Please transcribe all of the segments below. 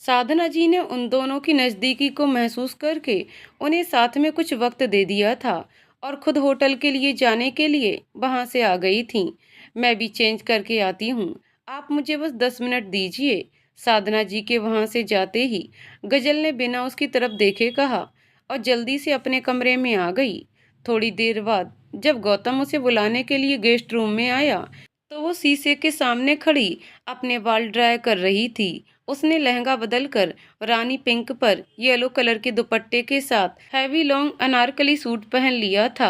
साधना जी ने उन दोनों की नज़दीकी को महसूस करके उन्हें साथ में कुछ वक्त दे दिया था और खुद होटल के लिए जाने के लिए वहां से आ गई थीं। मैं भी चेंज करके आती हूँ, आप मुझे बस 10 मिनट दीजिए। साधना जी के वहां से जाते ही गजल ने बिना उसकी तरफ देखे कहा और जल्दी से अपने कमरे में आ गई। थोड़ी देर बाद जब गौतम उसे बुलाने के लिए गेस्ट रूम में आया तो वो शीशे के सामने खड़ी अपने बाल ड्राई कर रही थी। उसने लहंगा बदलकर रानी पिंक पर येलो कलर के दुपट्टे के साथ हैवी लॉन्ग अनारकली सूट पहन लिया था।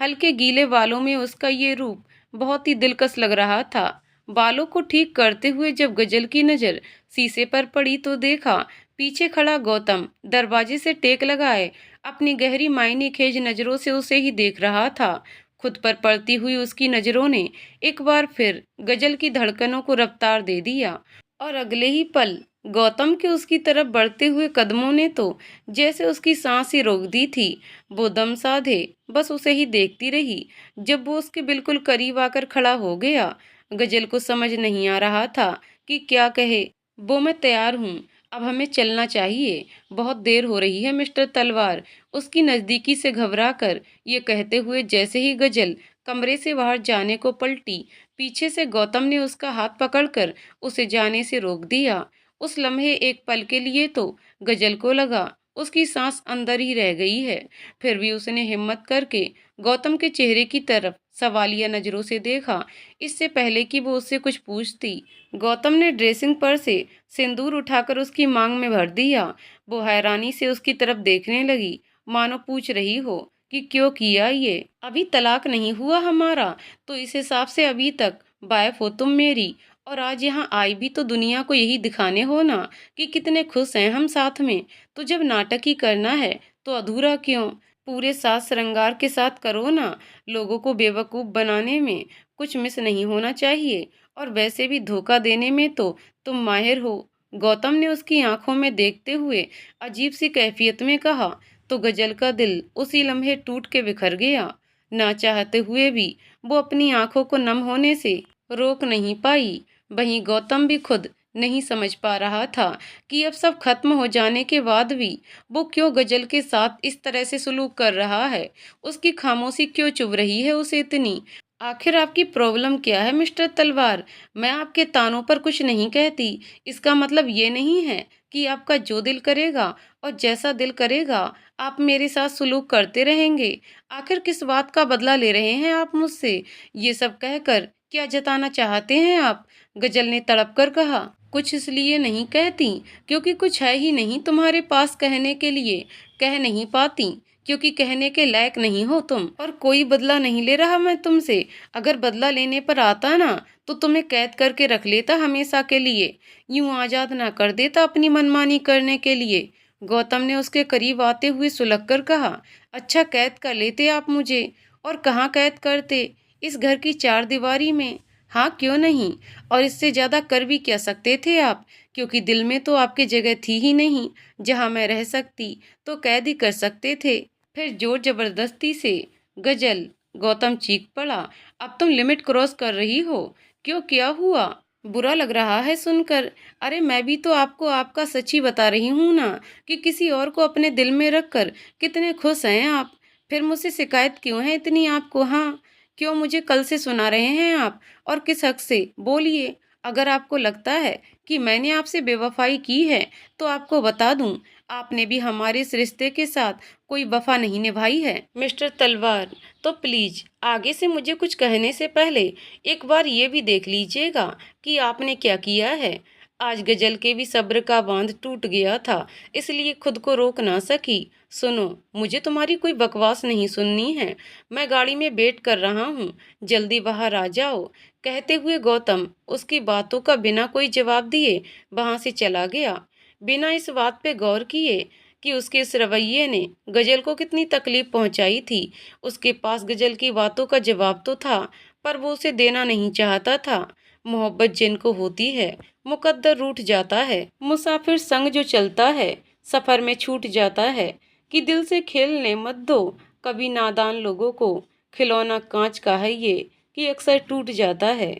हल्के गीले बालों में उसका ये रूप बहुत ही दिलकश लग रहा था। बालों को ठीक करते हुए जब गजल की नज़र शीशे पर पड़ी तो देखा पीछे खड़ा गौतम दरवाजे से टेक लगाए अपनी गहरी मायने खेज नज़रों से उसे ही देख रहा था। खुद पर पड़ती हुई उसकी नज़रों ने एक बार फिर गजल की धड़कनों को रफ्तार दे दिया और अगले ही पल गौतम के उसकी तरफ बढ़ते हुए कदमों ने तो जैसे उसकी सांस ही रोक दी थी। वो दम साधे बस उसे ही देखती रही। जब वो उसके बिल्कुल करीब आकर खड़ा हो गया, गजल को समझ नहीं आ रहा था कि क्या कहे। वो मैं तैयार हूँ, अब हमें चलना चाहिए, बहुत देर हो रही है मिस्टर तलवार। उसकी नज़दीकी से घबराकर ये कहते हुए जैसे ही गजल कमरे से बाहर जाने को पलटी, पीछे से गौतम ने उसका हाथ पकड़कर उसे जाने से रोक दिया। उस लम्हे एक पल के लिए तो गजल को लगा उसकी सांस अंदर ही रह गई है। फिर भी उसने हिम्मत करके गौतम के चेहरे की तरफ सवालिया नजरों से देखा, इससे पहले कि वो उससे कुछ पूछती। गौतम ने ड्रेसिंग पर से सिंदूर उठाकर उसकी मांग में भर दिया। वो हैरानी से उसकी तरफ देखने लगी, मानो पूछ रही हो कि क्यों किया ये। अभी तलाक नहीं हुआ हमारा, तो इस हिसाब से अभी तक वाइफ हो तुम मेरी, और आज यहाँ आई भी तो दुनिया को यही दिखाने हो ना कि कितने खुश हैं हम साथ में। तो जब नाटक ही करना है तो अधूरा क्यों, पूरे साज श्रृंगार के साथ करो ना। लोगों को बेवकूफ़ बनाने में कुछ मिस नहीं होना चाहिए, और वैसे भी धोखा देने में तो तुम माहिर हो। गौतम ने उसकी आंखों में देखते हुए अजीब सी कैफियत में कहा। तो गजल का दिल उसी लम्हे टूट के बिखर गया। ना चाहते हुए भी वो अपनी आंखों को नम होने से रोक नहीं पाई। वहीं गौतम भी खुद नहीं समझ पा रहा था कि अब सब खत्म हो जाने के बाद भी वो क्यों गजल के साथ इस तरह से सलूक कर रहा है। उसकी खामोशी क्यों चुभ रही है उसे इतनी। आखिर आपकी प्रॉब्लम क्या है मिस्टर तलवार? मैं आपके तानों पर कुछ नहीं कहती, इसका मतलब ये नहीं है कि आपका जो दिल करेगा और जैसा दिल करेगा आप मेरे साथ सलूक करते रहेंगे। आखिर किस बात का बदला ले रहे हैं आप मुझसे? ये सब कहकर क्या जताना चाहते हैं आप? गजल ने तड़प कर कहा। कुछ इसलिए नहीं कहती क्योंकि कुछ है ही नहीं तुम्हारे पास कहने के लिए, कह नहीं पाती क्योंकि कहने के लायक नहीं हो तुम, और कोई बदला नहीं ले रहा मैं तुमसे। अगर बदला लेने पर आता ना तो तुम्हें कैद करके रख लेता हमेशा के लिए, यूं आजाद ना कर देता अपनी मनमानी करने के लिए। गौतम ने उसके करीब आते हुए सुलग कर कहा, अच्छा कैद कर लेते आप मुझे, और कहाँ कैद करते? इस घर की चार दीवारी में। हाँ क्यों नहीं, और इससे ज्यादा कर भी क्या सकते थे आप, क्योंकि दिल में तो आपकी जगह थी ही नहीं जहां मैं रह सकती, तो कैद ही कर सकते थे। फिर जोर जबरदस्ती से। गजल, गौतम चीख पड़ा, अब तुम लिमिट क्रॉस कर रही हो। क्यों, क्या हुआ? बुरा लग रहा है सुनकर? अरे मैं भी तो आपको आपका सच ही बता रही हूँ ना कि किसी और को अपने दिल में रखकर कितने खुश हैं आप। फिर मुझसे शिकायत क्यों है इतनी आपको? हाँ, क्यों मुझे कल से सुना रहे हैं आप, और किस हक से? बोलिए। अगर आपको लगता है कि मैंने आपसे बेवफाई की है तो आपको बता दूं, आपने भी हमारे इस रिश्ते के साथ कोई वफा नहीं निभाई है मिस्टर तलवार। तो प्लीज आगे से मुझे कुछ कहने से पहले एक बार ये भी देख लीजिएगा कि आपने क्या किया है। आज गजल के भी सब्र का बांध टूट गया था, इसलिए खुद को रोक ना सकी। सुनो, मुझे तुम्हारी कोई बकवास नहीं सुननी है। मैं गाड़ी में वेट कर रहा हूँ, जल्दी बाहर आ जाओ। कहते हुए गौतम उसकी बातों का बिना कोई जवाब दिए वहां से चला गया, बिना इस बात पे गौर किए कि उसके इस रवैये ने गजल को कितनी तकलीफ पहुंचाई थी। उसके पास गजल की बातों का जवाब तो था, पर वो उसे देना नहीं चाहता था। मोहब्बत जिनको होती है, मुकद्दर रूठ जाता है। मुसाफिर संग जो चलता है, सफर में छूट जाता है। कि दिल से खेलने मत दो कभी नादान लोगों को, खिलौना कांच का है ये कि अक्सर टूट जाता है।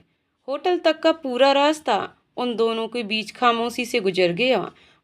होटल तक का पूरा रास्ता उन दोनों के बीच खामोशी से गुजर गया।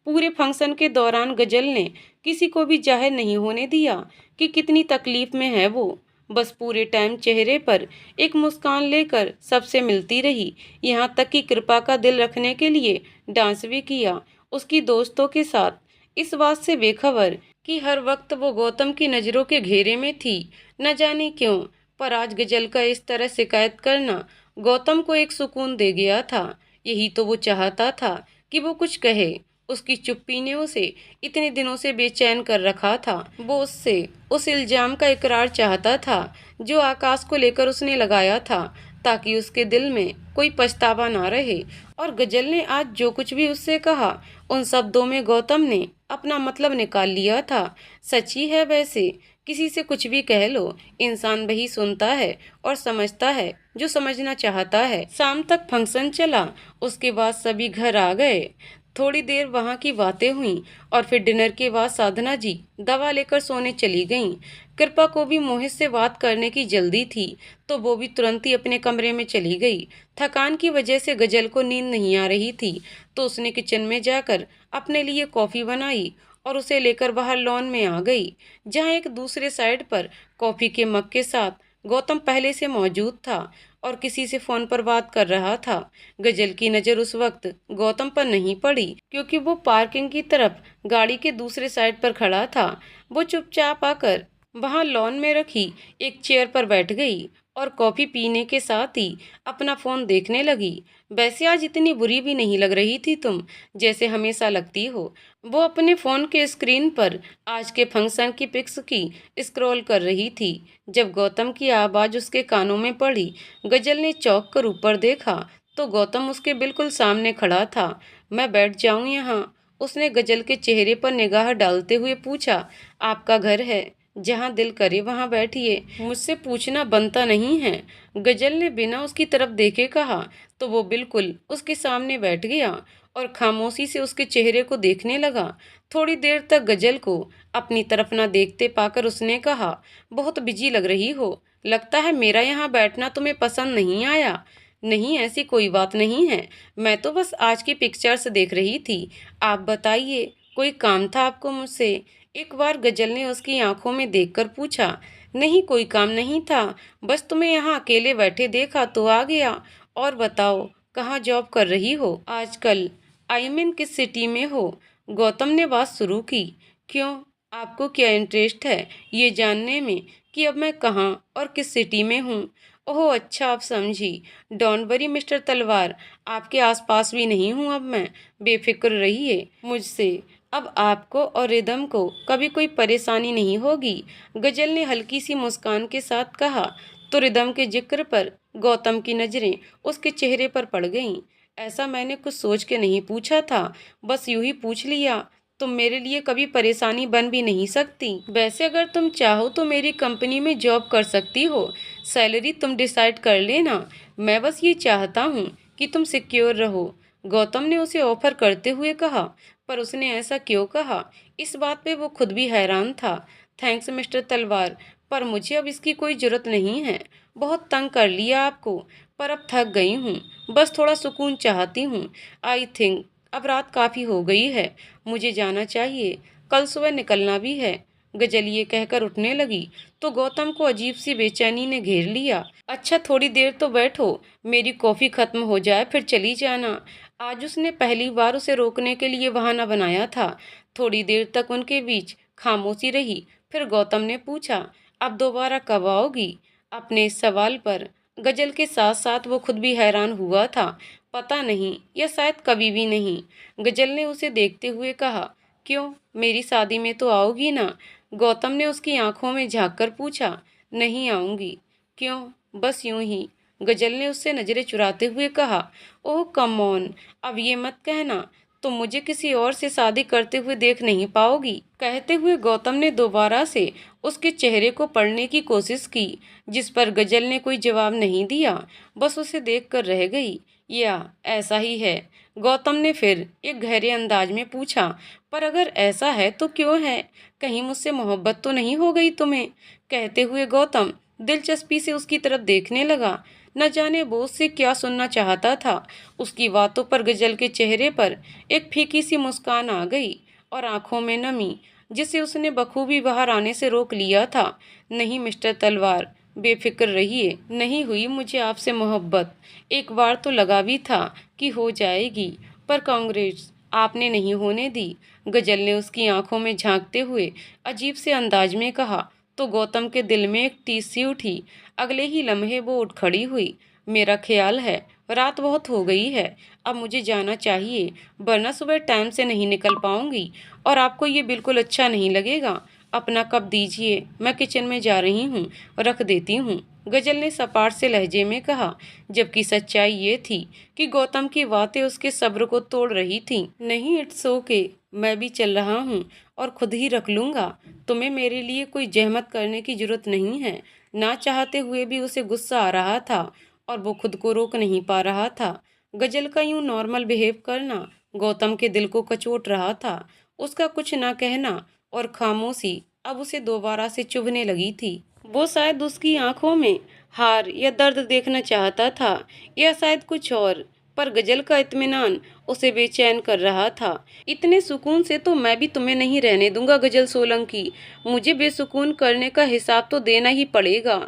पूरे फंक्शन के दौरान गजल ने किसी को भी जाहिर नहीं होने दिया कि कितनी तकलीफ में है वो। बस पूरे टाइम चेहरे पर एक मुस्कान लेकर सबसे मिलती रही, यहाँ तक कि कृपा का दिल रखने के लिए डांस भी किया उसकी दोस्तों के साथ, इस बात से बेखबर कि हर वक्त वो गौतम की नज़रों के घेरे में थी। न जाने क्यों, पर आज गजल का इस तरह शिकायत करना गौतम को एक सुकून दे गया था। यही तो वो चाहता था कि वो कुछ कहे। उसकी चुप्पी ने उसे इतने दिनों से बेचैन कर रखा था। वो उससे उस इल्जाम का इकरार चाहता था जो आकाश को लेकर उसने लगाया था, ताकि उसके दिल में कोई पछतावा ना रहे। और गजल ने आज जो कुछ भी उससे कहा, उन शब्दों में गौतम ने अपना मतलब निकाल लिया था। सच ही है वैसे, किसी से कुछ भी कह लो, इंसान वही सुनता है और समझता है जो समझना चाहता है। शाम तक फंक्शन चला, उसके बाद सभी घर आ गए। थोड़ी देर वहाँ की बातें हुई और फिर डिनर के बाद साधना जी दवा लेकर सोने चली गईं। कृपा को भी मोहित से बात करने की जल्दी थी, तो वो भी तुरंत ही अपने कमरे में चली गई। थकान की वजह से गजल को नींद नहीं आ रही थी, तो उसने किचन में जाकर अपने लिए कॉफ़ी बनाई और उसे लेकर बाहर लॉन में आ गई, जहाँ एक दूसरे साइड पर कॉफ़ी के मग के साथ गौतम पहले से मौजूद था और किसी से फोन पर बात कर रहा था। गजल की नज़र उस वक्त गौतम पर नहीं पड़ी, क्योंकि वो पार्किंग की तरफ गाड़ी के दूसरे साइड पर खड़ा था। वो चुपचाप आकर वहां लॉन में रखी एक चेयर पर बैठ गई और कॉफी पीने के साथ ही अपना फोन देखने लगी। वैसे आज इतनी बुरी भी नहीं लग रही थी तुम, जैसे हमेशा लगती हो। वो अपने फोन के स्क्रीन पर आज के फंक्शन की पिक्स की स्क्रॉल कर रही थी, जब गौतम की आवाज़ उसके कानों में पड़ी। गजल ने चौंक कर ऊपर देखा तो गौतम उसके बिल्कुल सामने खड़ा था। मैं बैठ जाऊं यहाँ? उसने गजल के चेहरे पर निगाह डालते हुए पूछा। आपका घर है, जहाँ दिल करे वहाँ बैठिए, मुझसे पूछना बनता नहीं है। गजल ने बिना उसकी तरफ देखे कहा, तो वो बिल्कुल उसके सामने बैठ गया और खामोशी से उसके चेहरे को देखने लगा। थोड़ी देर तक गजल को अपनी तरफ न देखते पाकर उसने कहा, बहुत बिजी लग रही हो, लगता है मेरा यहाँ बैठना तुम्हें पसंद नहीं आया। नहीं, ऐसी कोई बात नहीं है, मैं तो बस आज की पिक्चर्स देख रही थी। आप बताइए, कोई काम था आपको मुझसे? एक बार गजल ने उसकी आंखों में देखकर पूछा। नहीं, कोई काम नहीं था, बस तुम्हें यहाँ अकेले बैठे देखा तो आ गया। और बताओ, कहाँ जॉब कर रही हो आजकल? आई मीन किस सिटी में हो? गौतम ने बात शुरू की। क्यों, आपको क्या इंटरेस्ट है ये जानने में कि अब मैं कहाँ और किस सिटी में हूँ? ओह अच्छा, आप समझी। डोंट वरी मिस्टर तलवार, आपके आसपास भी नहीं हूँ अब मैं, बेफिक्र रहिए मुझसे। अब आपको और रिदम को कभी कोई परेशानी नहीं होगी। गजल ने हल्की सी मुस्कान के साथ कहा। तो रिदम के जिक्र पर गौतम की नज़रें उसके चेहरे पर पड़ गईं। ऐसा मैंने कुछ सोच के नहीं पूछा था, बस यूं ही पूछ लिया। तुम मेरे लिए कभी परेशानी बन भी नहीं सकती। वैसे अगर तुम चाहो तो मेरी कंपनी में जॉब कर सकती हो, सैलरी तुम डिसाइड कर लेना। मैं बस ये चाहता हूँ कि तुम सिक्योर रहो, गौतम ने उसे ऑफर करते हुए कहा। पर उसने ऐसा क्यों कहा, इस बात पे वो खुद भी हैरान था। थैंक्स मिस्टर तलवार, पर मुझे अब इसकी कोई ज़रूरत नहीं है। बहुत तंग कर लिया आपको, पर अब थक गई हूँ, बस थोड़ा सुकून चाहती हूँ। आई थिंक अब रात काफ़ी हो गई है, मुझे जाना चाहिए, कल सुबह निकलना भी है। गजल ये कहकर उठने लगी तो गौतम को अजीब सी बेचैनी ने घेर लिया। अच्छा, थोड़ी देर तो बैठो, मेरी कॉफ़ी ख़त्म हो जाए फिर चली जाना। आज उसने पहली बार उसे रोकने के लिए बहाना बनाया था। थोड़ी देर तक उनके बीच खामोशी रही, फिर गौतम ने पूछा, अब दोबारा कब आओगी? अपने इस सवाल पर गजल के साथ साथ वो खुद भी हैरान हुआ था। पता नहीं, या शायद कभी भी नहीं। गजल ने उसे देखते हुए कहा। क्यों, मेरी शादी में तो आओगी ना? गौतम ने उसकी आंखों में झांककर पूछा। नहीं आऊंगी। क्यों? बस यूं ही, गजल ने उससे नजरें चुराते हुए कहा। ओह कम ऑन, अब ये मत कहना, तुम मुझे किसी और से शादी करते हुए देख नहीं पाओगी। कहते हुए गौतम ने दोबारा से उसके चेहरे को पढ़ने की कोशिश की, जिस पर गजल ने कोई जवाब नहीं दिया, बस उसे देखकर रह गई। या ऐसा ही है? गौतम ने फिर एक गहरे अंदाज में पूछा। पर अगर ऐसा है तो क्यों है? कहीं मुझसे मोहब्बत तो नहीं हो गई तुम्हें? कहते हुए गौतम दिलचस्पी से उसकी तरफ देखने लगा। न जाने वो उससे क्या सुनना चाहता था। उसकी बातों पर गजल के चेहरे पर एक फीकी सी मुस्कान आ गई और आंखों में नमी, जिसे उसने बखूबी बाहर आने से रोक लिया था। नहीं मिस्टर तलवार, बेफिक्र रहिए, नहीं हुई मुझे आपसे मोहब्बत। एक बार तो लगा भी था कि हो जाएगी, पर कांग्रेस आपने नहीं होने दी। गजल ने उसकी आंखों में झांकते हुए अजीब से अंदाज में कहा। तो गौतम के दिल में एक टीस सी उठी। अगले ही लम्हे वो उठ खड़ी हुई। मेरा ख्याल है रात बहुत हो गई है, अब मुझे जाना चाहिए, वरना सुबह टाइम से नहीं निकल पाऊंगी और आपको ये बिल्कुल अच्छा नहीं लगेगा। अपना कप दीजिए, मैं किचन में जा रही हूँ, रख देती हूँ, गजल ने सपाट से लहजे में कहा। जबकि सच्चाई ये थी कि गौतम की बातें उसके सब्र को तोड़ रही थीं। नहीं, इट्स ओके, मैं भी चल रहा हूँ और खुद ही रख लूँगा। तुम्हें मेरे लिए कोई जहमत करने की जरूरत नहीं है। ना चाहते हुए भी उसे गुस्सा आ रहा था और वो खुद को रोक नहीं पा रहा था। गजल का यूं नॉर्मल बिहेव करना गौतम के दिल को कचोट रहा था। उसका कुछ ना कहना और खामोशी अब उसे दोबारा से चुभने लगी थी। वो शायद उसकी आंखों में हार या दर्द देखना चाहता था, या शायद कुछ और, पर गजल का इत्मीनान उसे बेचैन कर रहा था। इतने सुकून से तो मैं भी तुम्हें नहीं रहने दूंगा गजल सोलंकी, मुझे बेसुकून करने का हिसाब तो देना ही पड़ेगा।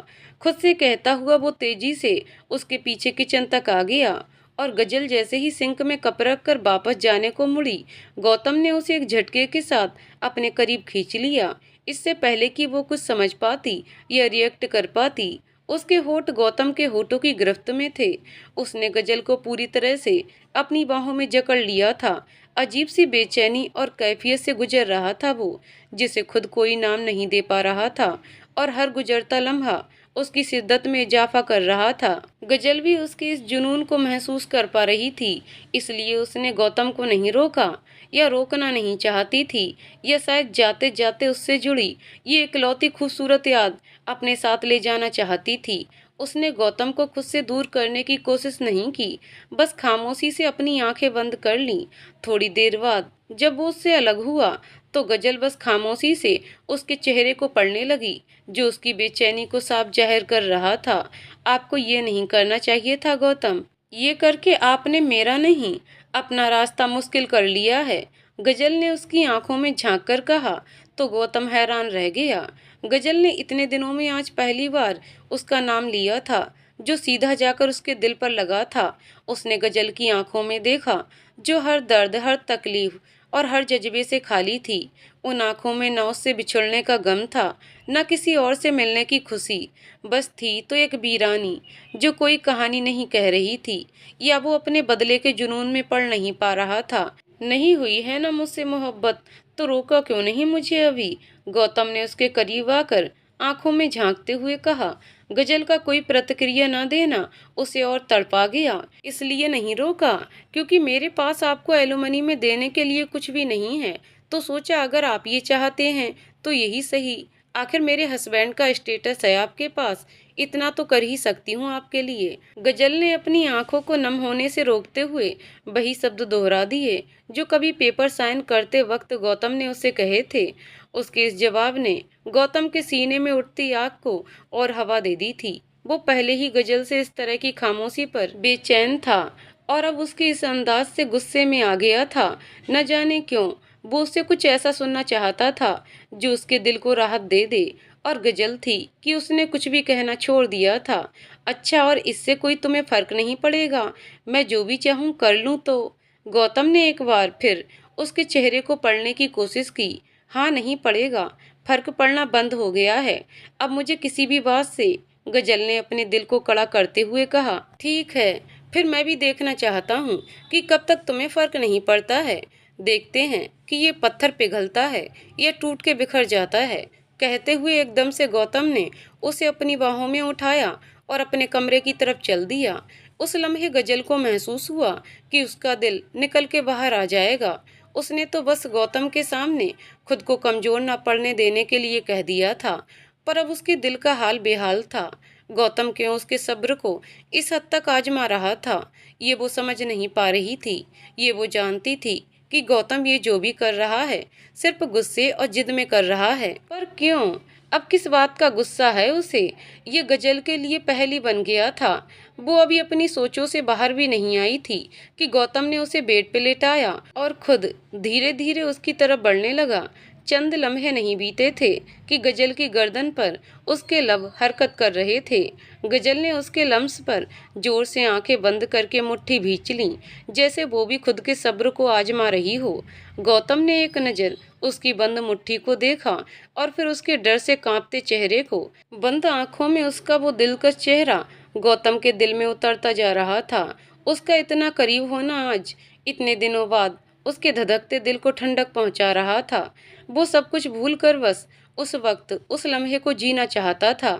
खुद से कहता हुआ वो तेजी से उसके पीछे किचन तक आ गया और गजल जैसे ही सिंक में कप रख कर वापस जाने को मुड़ी, गौतम ने उसे एक झटके के साथ अपने करीब खींच लिया। इससे पहले कि वो कुछ समझ पाती या रिएक्ट कर पाती, उसके होठ गौतम के होठों की गिरफ्त में थे। उसने गजल को पूरी तरह से अपनी बाहों में जकड़ लिया था। अजीब सी बेचैनी और कैफियत से गुजर रहा था वो, जिसे खुद कोई नाम नहीं दे पा रहा था, और हर गुजरता लम्हा उसकी शिद्दत में इजाफा कर रहा था। गजल भी उसके इस जुनून को महसूस कर पा रही थी, इसलिए उसने गौतम को नहीं रोका, या रोकना नहीं चाहती थी, या शायद जाते जाते उससे जुड़ी ये इकलौती खूबसूरत याद अपने साथ ले जाना चाहती थी। उसने गौतम को खुद से दूर करने की कोशिश नहीं की, बस खामोशी से अपनी आंखें बंद कर लीं। थोड़ी देर बाद जब वो उससे अलग हुआ, तो गजल बस खामोशी से उसके चेहरे को पढ़ने लगी, जो उसकी बेचैनी को साफ जाहिर कर रहा था। आपको ये नहीं करना चाहिए था गौतम, ये करके आपने मेरा नहीं, अपना रास्ता मुश्किल कर लिया है, गजल ने उसकी आंखों में झांक कर कहा। तो गौतम हैरान रह गया। गजल ने इतने दिनों में आज पहली बार उसका नाम लिया था, जो सीधा जाकर उसके दिल पर लगा था। उसने गजल की आंखों में देखा, जो हर दर्द, हर तकलीफ और हर जज्बे से खाली थी। उन आंखों में न उससे बिछुड़ने का गम था, न किसी और से मिलने की खुशी, बस थी तो एक वीरानी, जो कोई कहानी नहीं कह रही थी, या वो अपने बदले के जुनून में पड़ नहीं पा रहा था। नहीं हुई है ना मुझसे मोहब्बत, तो रोका क्यों नहीं मुझे अभी, गौतम ने उसके करीब आकर आंखों में झांकते हुए कहा। गजल का कोई प्रतिक्रिया न देना उसे और तड़पा गया। इसलिए नहीं रोका क्योंकि मेरे पास आपको एलुमनी में देने के लिए कुछ भी नहीं है, तो सोचा अगर आप ये चाहते हैं तो यही सही। आखिर मेरे हस्बैंड का स्टेटस है आपके पास, इतना तो कर ही सकती हूँ आपके लिए। गजल ने अपनी आंखों को नम होने से रोकते हुए वही शब्द दोहरा दिए जो कभी पेपर साइन करते वक्त गौतम ने उसे कहे थे। उसके इस जवाब ने गौतम के सीने में उठती आग को और हवा दे दी थी। वो पहले ही गजल से इस तरह की खामोशी पर बेचैन था और अब उसके इस अंदाज से गुस्से में आ गया था। न जाने क्यों वो उससे कुछ ऐसा सुनना चाहता था जो उसके दिल को राहत दे दे, और गजल थी कि उसने कुछ भी कहना छोड़ दिया था। अच्छा, और इससे कोई तुम्हें फर्क नहीं पड़ेगा, मैं जो भी चाहूँ कर लूँ तो? गौतम ने एक बार फिर उसके चेहरे को पढ़ने की कोशिश की। हाँ, नहीं पड़ेगा, फर्क पड़ना बंद हो गया है अब मुझे किसी भी बात से, गजल ने अपने दिल को कड़ा करते हुए कहा। ठीक है, फिर मैं भी देखना चाहता हूँ कि कब तक तुम्हें फर्क नहीं पड़ता है। देखते हैं कि ये पत्थर पिघलता है या टूट के बिखर जाता है। कहते हुए एकदम से गौतम ने उसे अपनी बाहों में उठाया और अपने कमरे की तरफ चल दिया। उस लम्हे गजल को महसूस हुआ कि उसका दिल निकल के बाहर आ जाएगा। उसने तो बस गौतम के सामने खुद को कमजोर न पड़ने देने के लिए कह दिया था, पर अब उसके दिल का हाल बेहाल था। गौतम क्यों उसके सब्र को इस हद तक आजमा रहा था, ये वो समझ नहीं पा रही थी। ये वो जानती थी कि गौतम ये जो भी कर रहा है सिर्फ गुस्से और जिद में कर रहा है, पर क्यों? अब किस बात का गुस्सा है उसे? ये गजल के लिए पहेली बन गया था। वो अभी अपनी सोचों से बाहर भी नहीं आई थी कि गौतम ने उसे बेड पे लेटाया और खुद धीरे धीरे उसकी तरफ बढ़ने लगा। चंद लम्हे नहीं बीते थे कि गजल की गर्दन पर उसके लब हरकत कर रहे थे। गजल ने उसके लम्स पर जोर से आंखें बंद करके मुट्ठी भींच ली, जैसे वो भी खुद के सब्र को आजमा रही हो। गौतम ने एक नज़र उसकी बंद मुट्ठी को देखा और फिर उसके डर से कांपते चेहरे को। बंद आंखों में उसका वो दिलकश चेहरा गौतम के दिल में उतरता जा रहा था। उसका इतना करीब होना आज इतने दिनों बाद उसके धधकते दिल को ठंडक पहुंचा रहा था। वो सब कुछ भूल कर बस उस वक्त उस लम्हे को जीना चाहता था,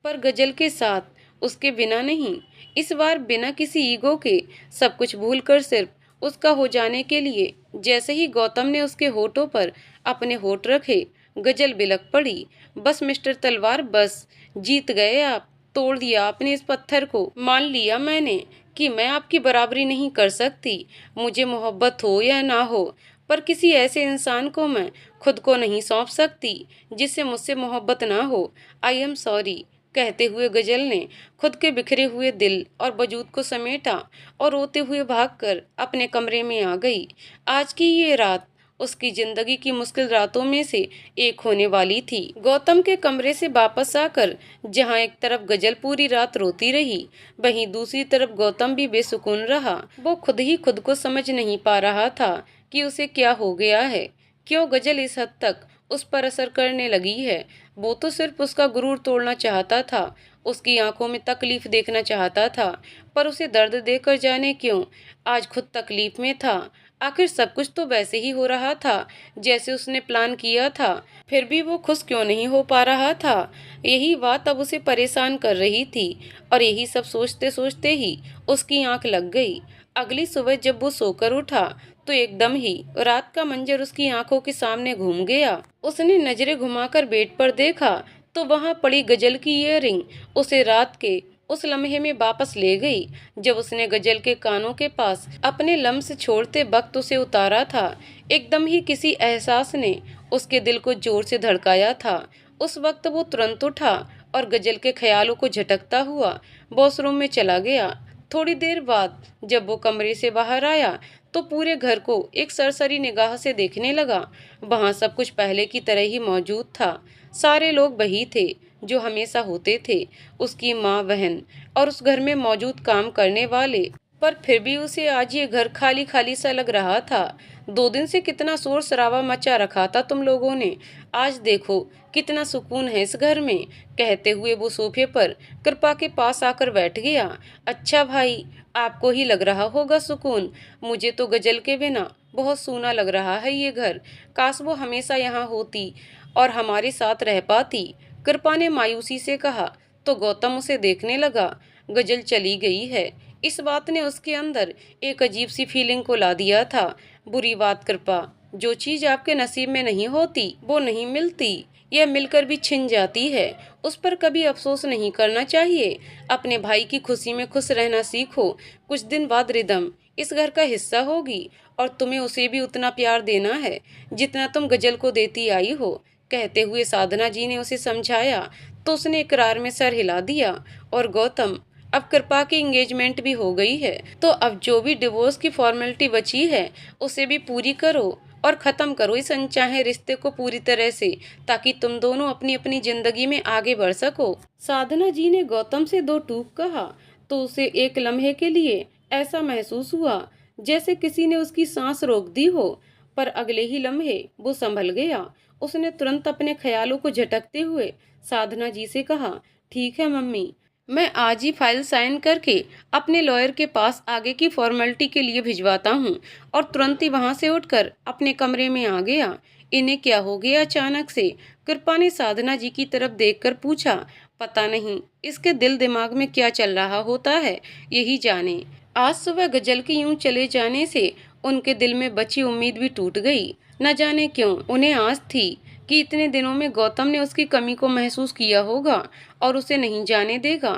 पर गजल के साथ, उसके बिना नहीं। इस बार बिना किसी ईगो के, सब कुछ भूल कर सिर्फ उसका हो जाने के लिए। जैसे ही गौतम ने उसके होठों पर अपने होठ रखे, गजल बिलक पड़ी। बस मिस्टर तलवार, बस जीत गए आप। तोड़ दिया आपने इस पत्थर को। मान लिया मैंने कि मैं आपकी बराबरी नहीं कर सकती। मुझे मोहब्बत हो या ना हो, पर किसी ऐसे इंसान को मैं खुद को नहीं सौंप सकती जिससे मुझसे मोहब्बत ना हो। आई एम सॉरी, कहते हुए गजल ने खुद के बिखरे हुए दिल और वजूद को समेटा और रोते हुए भागकर अपने कमरे में आ गई। आज की ये रात उसकी जिंदगी की मुश्किल रातों में से एक होने वाली थी। गौतम के कमरे से वापस आकर जहां एक तरफ गजल पूरी रात रोती रही, वहीं दूसरी तरफ गौतम भी बेसुकून रहा। वो खुद ही खुद को समझ नहीं पा रहा था कि उसे क्या हो गया है, क्यों गजल इस हद तक उस पर असर करने लगी है। वो तो सिर्फ उसका गुरूर तोड़ना चाहता था, उसकी आंखों में तकलीफ देखना चाहता था, पर उसे दर्द देकर जाने क्यों आज खुद तकलीफ में था। आखिर सब कुछ तो वैसे ही हो रहा था जैसे उसने प्लान किया था, फिर भी वो खुश क्यों नहीं हो पा रहा था। यही बात अब उसे परेशान कर रही थी और यही सब सोचते सोचते ही उसकी आंख लग गई। अगली सुबह जब वो सोकर उठा तो एकदम ही रात का मंजर उसकी आंखों के सामने घूम गया। उसने नजरें घुमाकर बेड पर देखा तो वहां पड़ी गजल की ईयररिंग उसे रात के उस लम्हे में वापस ले गई जब उसने गजल के कानों के पास अपने लम्स छोड़ते वक्त उसे उतारा था। एकदम ही किसी एहसास ने उसके दिल को जोर से धड़काया था। उस वक्त वो तुरंत उठा और गजल के ख्यालों को झटकता हुआ वॉशरूम में चला गया। थोड़ी देर बाद जब वो कमरे से बाहर आया तो पूरे घर को एक सरसरी निगाह से देखने लगा। वहां सब कुछ पहले की तरह ही मौजूद था। सारे लोग वही थे जो हमेशा होते थे, उसकी माँ, बहन और उस घर में मौजूद काम करने वाले। पर फिर भी उसे आज ये घर खाली खाली सा लग रहा था। 2 दिन से कितना शोर शराबा मचा रखा था तुम लोगों ने, आज देखो कितना सुकून है इस घर में। कहते हुए वो सोफे पर कृपा के पास आकर बैठ गया। अच्छा भाई, आपको ही लग रहा होगा सुकून, मुझे तो गजल के बिना बहुत सूना लग रहा है ये घर। काश वो हमेशा यहाँ होती और हमारे साथ रह पाती, कृपा ने मायूसी से कहा। तो गौतम उसे देखने लगा। गजल चली गई है, इस बात ने उसके अंदर एक अजीब सी फीलिंग को ला दिया था। बुरी बात कृपा, जो चीज आपके नसीब में नहीं होती वो नहीं मिलती, यह मिलकर भी छिन जाती है। उस पर कभी अफसोस नहीं करना चाहिए। अपने भाई की खुशी में खुश रहना सीखो। कुछ दिन बाद रिदम इस घर का हिस्सा होगी और तुम्हें उसे भी उतना प्यार देना है जितना तुम गजल को देती आई हो। कहते हुए साधना जी ने उसे समझाया तो उसने इकरार में सर हिला दिया। और गौतम, अब कृपा की एंगेजमेंट भी हो गई है, तो अब जो भी डिवोर्स की फॉर्मेलिटी बची है उसे भी पूरी करो और खत्म करो इस अनचाहे रिश्ते को पूरी तरह से, ताकि तुम दोनों अपनी अपनी जिंदगी में आगे बढ़ सको। साधना जी ने गौतम से दो टूक कहा तो उसे एक लम्हे के लिए ऐसा महसूस हुआ जैसे किसी ने उसकी सांस रोक दी हो, पर अगले ही लम्हे वो संभल गया। उसने तुरंत अपने ख्यालों को झटकते हुए साधना जी से कहा, ठीक है मम्मी, मैं आज ही फाइल साइन करके अपने लॉयर के पास आगे की फॉर्मेलिटी के लिए भिजवाता हूँ। और तुरंत ही वहां से उठकर अपने कमरे में आ गया। इन्हें क्या हो गया अचानक से? कृपा ने साधना जी की तरफ देखकर पूछा। पता नहीं इसके दिल दिमाग में क्या चल रहा होता है, यही जाने। आज सुबह गजल के यूं चले जाने से उनके दिल में बची उम्मीद भी टूट गई। न जाने क्यों उन्हें आस थी कि इतने दिनों में गौतम ने उसकी कमी को महसूस किया होगा और उसे नहीं जाने देगा,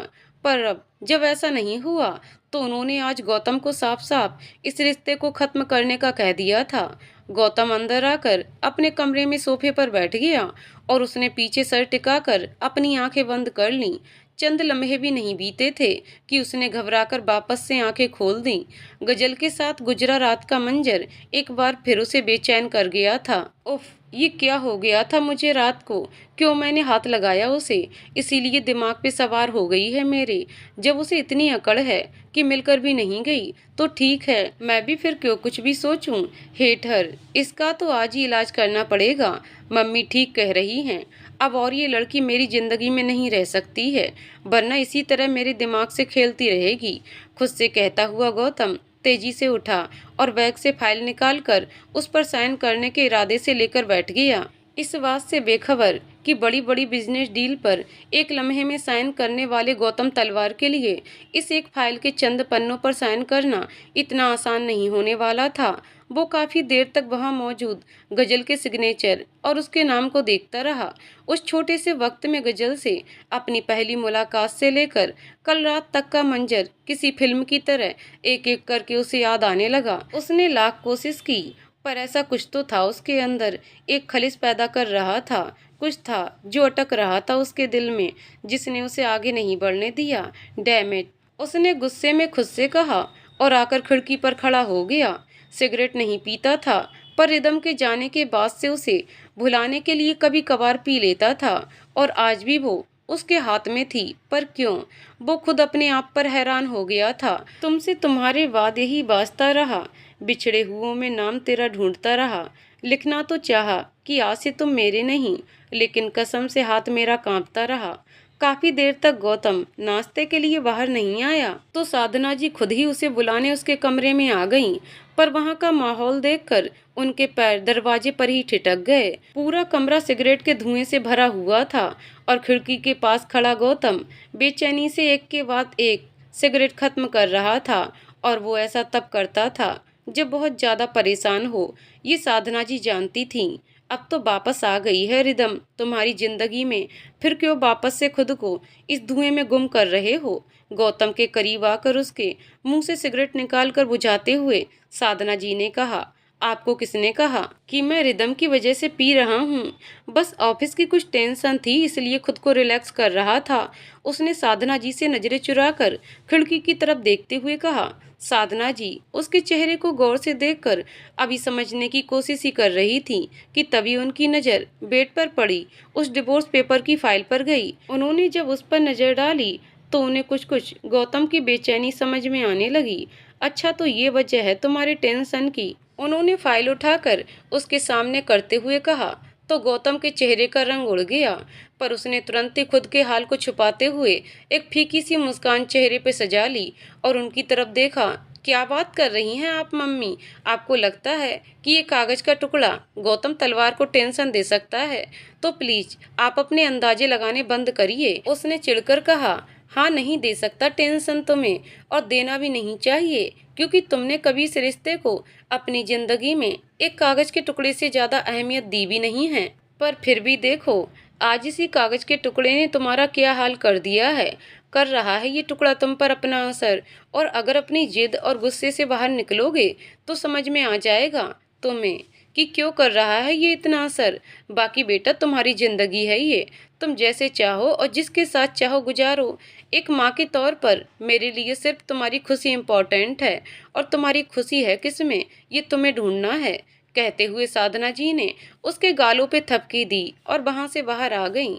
पर अब जब ऐसा नहीं हुआ तो उन्होंने आज गौतम को साफ साफ इस रिश्ते को खत्म करने का कह दिया था। गौतम अंदर आकर अपने कमरे में सोफे पर बैठ गया और उसने पीछे सर टिकाकर अपनी आंखें बंद कर लीं। चंद लम्हे भी नहीं बीते थे कि उसने घबराकर वापस से आंखें खोल दी। गजल के साथ गुजरा रात का मंजर एक बार फिर उसे बेचैन कर गया था। उफ, ये क्या हो गया था मुझे रात को? क्यों मैंने हाथ लगाया उसे? इसीलिए दिमाग पे सवार हो गई है मेरे। जब उसे इतनी अकड़ है कि मिलकर भी नहीं गई तो ठीक है, मैं भी फिर क्यों कुछ भी सोचूं। हेठर, इसका तो आज ही इलाज करना पड़ेगा। मम्मी ठीक कह रही हैं। अब और ये लड़की मेरी जिंदगी में नहीं रह सकती है, वरना इसी तरह मेरे दिमाग से खेलती रहेगी। खुद से कहता हुआ गौतम तेजी से उठा और बैग से फाइल निकालकर उस पर साइन करने के इरादे से लेकर बैठ गया। इस बात से बेखबर कि बड़ी बड़ी बिजनेस डील पर एक लम्हे में साइन करने वाले गौतम तलवार के लिए इस एक फाइल के चंद पन्नों पर साइन करना इतना आसान नहीं होने वाला था। वो काफी देर तक वहां मौजूद गजल के सिग्नेचर और उसके नाम को देखता रहा। उस छोटे से वक्त में गजल से अपनी पहली मुलाकात से लेकर कल रात तक का मंजर किसी फिल्म की तरह एक एक करके उसे याद आने लगा। उसने लाख कोशिश की, पर ऐसा कुछ तो था उसके अंदर, एक खलिश पैदा कर रहा था। कुछ था जो अटक रहा था उसके दिल में, जिसने उसे आगे नहीं बढ़ने दिया। डैम इट, उसने गुस्से में खुद से कहा और आकर खिड़की पर खड़ा हो गया। सिगरेट नहीं पीता था, पर रिदम के जाने के बाद से उसे भुलाने के लिए कभी कभार पी लेता था, और आज भी वो उसके हाथ में थी। पर क्यों? वो खुद अपने आप पर हैरान हो गया था। तुमसे तुम्हारे वादे ही बाजता रहा, बिछड़े हुओं में नाम तेरा ढूंढता रहा। लिखना तो चाहा कि आज से तुम मेरे नहीं, लेकिन कसम से हाथ मेरा कांपता रहा। काफी देर तक गौतम नाश्ते के लिए बाहर नहीं आया तो साधना जी खुद ही उसे बुलाने उसके कमरे में आ गईं। पर वहां का माहौल देखकर उनके पैर दरवाजे पर ही ठिठक गए। पूरा कमरा सिगरेट के धुएं से भरा हुआ था और खिड़की के पास खड़ा गौतम बेचैनी से एक के बाद एक सिगरेट खत्म कर रहा था। और वो ऐसा तब करता था जब बहुत ज्यादा परेशान हो। ये साधना जी जानती थीं। अब तो वापस आ गई है रिदम तुम्हारी जिंदगी में, फिर क्यों वापस से खुद को इस धुएं में गुम कर रहे हो? गौतम के करीब आकर उसके मुंह से सिगरेट निकालकर बुझाते हुए साधना जी ने कहा, आपको किसने कहा कि मैं रिदम की वजह से पी रहा हूँ? बस ऑफिस की कुछ टेंशन थी, इसलिए खुद को रिलैक्स कर रहा था। उसने साधना जी से नजरें चुराकर खिड़की की तरफ देखते हुए कहा। साधना जी उसके चेहरे को गौर से देखकर अभी समझने की कोशिश ही कर रही थी कि तभी उनकी नजर बेड पर पड़ी उस डिवोर्स पेपर की फाइल पर गई। उन्होंने जब उस पर नजर डाली तो उन्हें कुछ कुछ गौतम की बेचैनी समझ में आने लगी। अच्छा, तो ये वजह है तुम्हारे टेंशन की? उन्होंने फाइल उठाकर उसके सामने करते हुए कहा। तो गौतम के चेहरे का रंग उड़ गया, पर उसने तुरंत ही खुद के हाल को छुपाते हुए एक फीकी सी मुस्कान चेहरे पे सजा ली और उनकी तरफ देखा। क्या बात कर रही हैं आप मम्मी? आपको लगता है कि ये कागज का टुकड़ा गौतम तलवार को टेंशन दे सकता है? तो प्लीज आप अपने अंदाजे लगाने बंद करिए, उसने चिढ़कर कहा। हाँ, नहीं दे सकता टेंशन तुम्हें, और देना भी नहीं चाहिए, क्योंकि तुमने कभी इस रिश्ते को अपनी जिंदगी में एक कागज के टुकड़े से ज्यादा अहमियत दी भी नहीं है। पर फिर भी देखो, आज इसी कागज के टुकड़े ने तुम्हारा क्या हाल कर दिया है। कर रहा है ये टुकड़ा तुम पर अपना असर, और अगर अपनी जिद और गुस्से से बाहर निकलोगे तो समझ में आ जाएगा तुम्हें कि क्यों कर रहा है ये इतना असर। बाकी बेटा, तुम्हारी जिंदगी है ये, तुम जैसे चाहो और जिसके साथ चाहो गुजारो। एक माँ के तौर पर मेरे लिए सिर्फ तुम्हारी खुशी इम्पोर्टेंट है, और तुम्हारी खुशी है किसमें, ये तुम्हें ढूंढना है। कहते हुए साधना जी ने उसके गालों पे थपकी दी और वहां से बाहर आ गईं।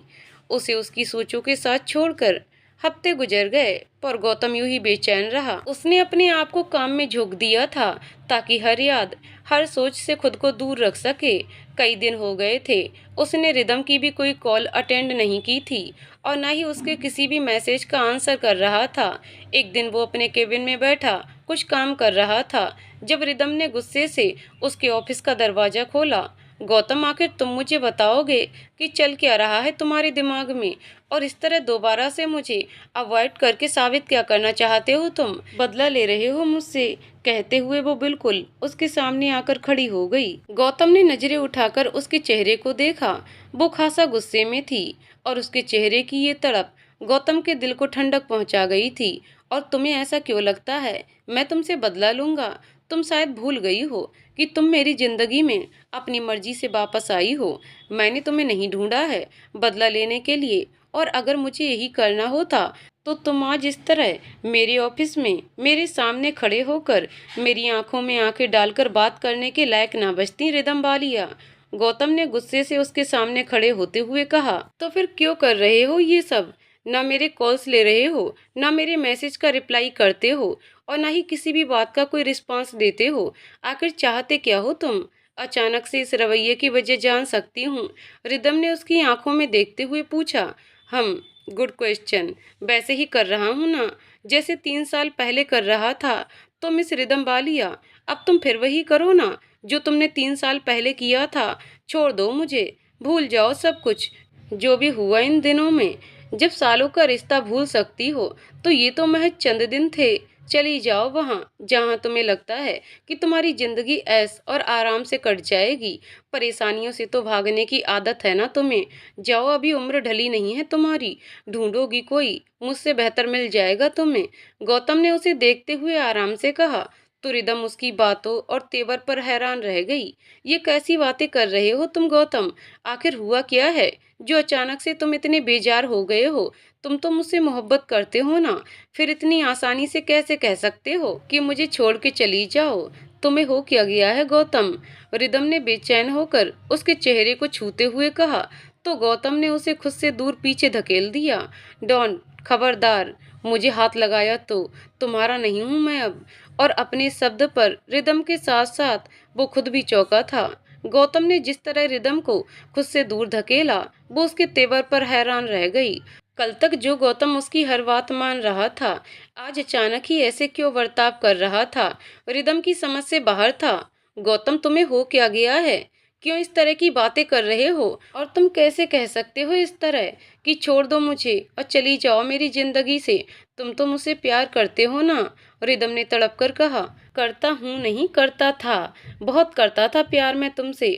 उसे उसकी सोचों के साथ छोड़कर हफ्ते गुजर गए, पर गौतम यूं ही बेचैन रहा। उसने अपने आप को काम में झोंक दिया था ताकि हर याद, हर सोच से खुद को दूर रख सके। कई दिन हो गए थे उसने रिदम की भी कोई कॉल अटेंड नहीं की थी, और न ही उसके किसी भी मैसेज का आंसर कर रहा था। एक दिन वो अपने केबिन में बैठा कुछ काम कर रहा था, जब रिदम ने गुस्से से उसके ऑफिस का दरवाजा खोला। गौतम, आखिर तुम मुझे बताओगे कि चल क्या रहा है तुम्हारे दिमाग में, और इस तरह दोबारा से मुझे अवॉइड करके साबित क्या करना चाहते हो? तुम बदला ले रहे हो मुझसे? कहते हुए वो बिल्कुल उसके सामने आकर खड़ी हो गई। गौतम ने नजरें उठाकर उसके चेहरे को देखा। वो खासा गुस्से में थी, और उसके चेहरे की ये तड़प गौतम के दिल को ठंडक पहुंचा गई थी, और तुम्हें ऐसा क्यों लगता है मैं तुमसे बदला लूंगा? तुम शायद भूल गई हो कि तुम मेरी जिंदगी में अपनी मर्जी से वापस आई हो। मैंने तुम्हें नहीं ढूंढा है बदला लेने के लिए, और अगर मुझे यही करना होता तो तुम आज इस तरह मेरे ऑफिस में मेरे सामने खड़े होकर मेरी आंखों में आंखें डालकर बात करने के लायक ना बचती रिदम वालिया। गौतम ने गुस्से से उसके सामने खड़े होते हुए कहा। तो फिर क्यों कर रहे हो ये सब? ना मेरे कॉल्स ले रहे हो, ना मेरे मैसेज का रिप्लाई करते हो, और ना ही किसी भी बात का कोई रिस्पांस देते हो। आखिर चाहते क्या हो तुम? अचानक से इस रवैये की वजह जान सकती हूँ? रिदम ने उसकी आंखों में देखते हुए पूछा। हम गुड क्वेश्चन। वैसे ही कर रहा हूँ ना, जैसे 3 साल पहले कर रहा था। तो मिस रिदम वालिया, अब तुम फिर वही करो ना जो तुमने 3 साल पहले किया था। छोड़ दो मुझे, भूल जाओ सब कुछ जो भी हुआ इन दिनों में। जब सालों का रिश्ता भूल सकती हो तो ये तो महज चंद दिन थे। चली जाओ वहाँ जहाँ तुम्हें लगता है कि तुम्हारी जिंदगी ऐश और आराम से कट जाएगी। परेशानियों से तो भागने की आदत है ना तुम्हें। जाओ, अभी उम्र ढली नहीं है तुम्हारी। ढूंढोगी कोई, मुझसे बेहतर मिल जाएगा तुम्हें। गौतम ने उसे देखते हुए आराम से कहा। तो रिदम उसकी बातों और तेवर पर हैरान रह गई। ये कैसी बातें कर रहे हो तुम गौतम? आखिर हुआ क्या है जो अचानक से तुम इतने बेजार हो गए हो? तुम तो मुझसे मोहब्बत करते हो ना, फिर इतनी आसानी से कैसे कह सकते हो कि मुझे छोड़ के चली जाओ? तुम्हें हो क्या गया है गौतम? रिदम ने बेचैन होकर उसके चेहरे को छूते हुए कहा। तो गौतम ने उसे खुद से दूर पीछे धकेल दिया। डॉन, खबरदार, मुझे हाथ लगाया तो तुम्हारा नहीं हूं मैं अब। और अपने शब्द पर रिदम के साथ साथ वो खुद भी चौंका था। गौतम ने जिस तरह रिदम को खुद से दूर धकेला, वो उसके तेवर पर हैरान रह गई। कल तक जो गौतम उसकी हर बात मान रहा था, आज अचानक ही ऐसे क्यों बर्ताव कर रहा था? रिदम की समझ से बाहर था। गौतम, तुम्हें हो क्या गया है? क्यों इस तरह की बातें कर रहे हो? और तुम कैसे कह सकते हो इस तरह कि छोड़ दो मुझे और चली जाओ मेरी जिंदगी से? तुम तो मुझसे प्यार करते हो ना? रिदम ने तड़प कर कहा। करता हूँ नहीं, करता था, बहुत करता था प्यार मैं तुमसे।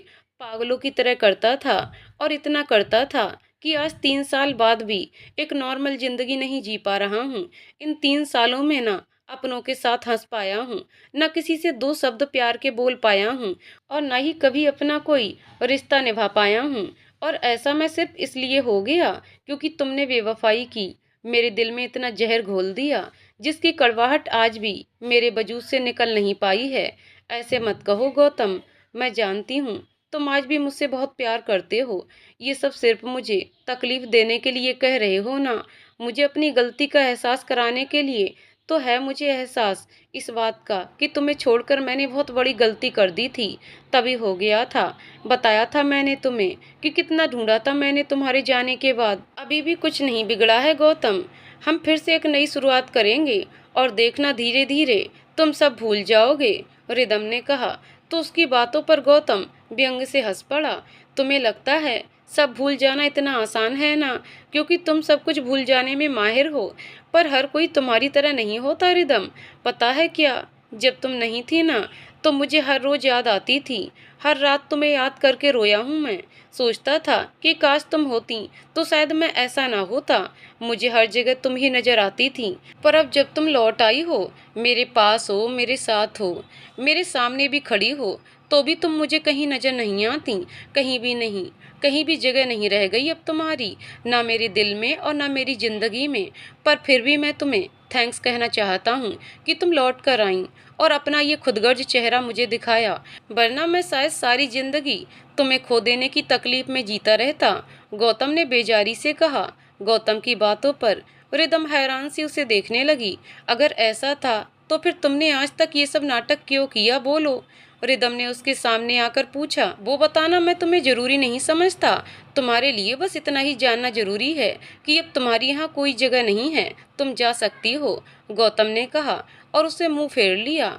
पागलों की तरह करता था, और इतना करता था कि आज 3 साल बाद भी एक नॉर्मल जिंदगी नहीं जी पा रहा हूँ। इन 3 सालों में ना अपनों के साथ हंस पाया हूँ, न किसी से 2 शब्द प्यार के बोल पाया हूँ, और न ही कभी अपना कोई रिश्ता निभा पाया हूँ। और ऐसा मैं सिर्फ इसलिए हो गया क्योंकि तुमने बेवफाई की, मेरे दिल में इतना जहर घोल दिया जिसकी कड़वाहट आज भी मेरे वजूद से निकल नहीं पाई है। ऐसे मत कहो गौतम, मैं जानती हूँ तुम आज भी मुझसे बहुत प्यार करते हो। ये सब सिर्फ मुझे तकलीफ देने के लिए कह रहे हो ना, मुझे अपनी गलती का एहसास कराने के लिए। तो है मुझे एहसास इस बात का कि तुम्हें छोड़कर मैंने बहुत बड़ी गलती कर दी थी। तभी हो गया था, बताया था मैंने तुम्हें कि कितना ढूंढा था मैंने तुम्हारे जाने के बाद। अभी भी कुछ नहीं बिगड़ा है गौतम, हम फिर से एक नई शुरुआत करेंगे, और देखना धीरे धीरे तुम सब भूल जाओगे, रिदम ने कहा। तो उसकी बातों पर गौतम व्यंग से हंस पड़ा। तुम्हें लगता है सब भूल जाना इतना आसान है ना, क्योंकि तुम सब कुछ भूल जाने में माहिर हो। पर हर कोई तुम्हारी तरह नहीं होता रिदम। पता है क्या, जब तुम नहीं थी ना तो मुझे हर रोज याद आती थी। हर रात तुम्हें याद करके रोया हूँ मैं। सोचता था कि काश तुम होती तो शायद मैं ऐसा ना होता। मुझे हर जगह तुम ही नजर आती थी। पर अब जब तुम लौट आई हो, मेरे पास हो, मेरे साथ हो, मेरे सामने भी खड़ी हो, तो भी तुम मुझे कहीं नजर नहीं आती। कहीं भी नहीं, कहीं भी जगह नहीं रह गई अब तुम्हारी, ना मेरे दिल में और ना मेरी जिंदगी में। पर फिर भी मैं तुम्हें थैंक्स कहना चाहता हूँ कि तुम लौट कर आई और अपना ये खुदगर्ज चेहरा मुझे दिखाया, वरना मैं शायद सारी जिंदगी तुम्हें खो देने की तकलीफ में जीता रहता। गौतम ने बेजारी से कहा। गौतम की बातों पर रिदम हैरान सी उसे देखने लगी। अगर ऐसा था तो फिर तुमने आज तक ये सब नाटक क्यों किया, बोलो? रिदम ने उसके सामने आकर पूछा। वो बताना मैं तुम्हें जरूरी नहीं समझता, तुम्हारे लिए बस इतना ही जानना जरूरी है कि अब तुम्हारी यहाँ कोई जगह नहीं है, तुम जा सकती हो, गौतम ने कहा और उससे मुंह फेर लिया।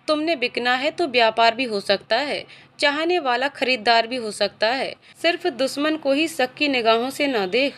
तुमने बिकना है तो व्यापार भी हो सकता है, चाहने वाला खरीदार भी हो सकता है। सिर्फ दुश्मन को ही शक की निगाहों से ना देख,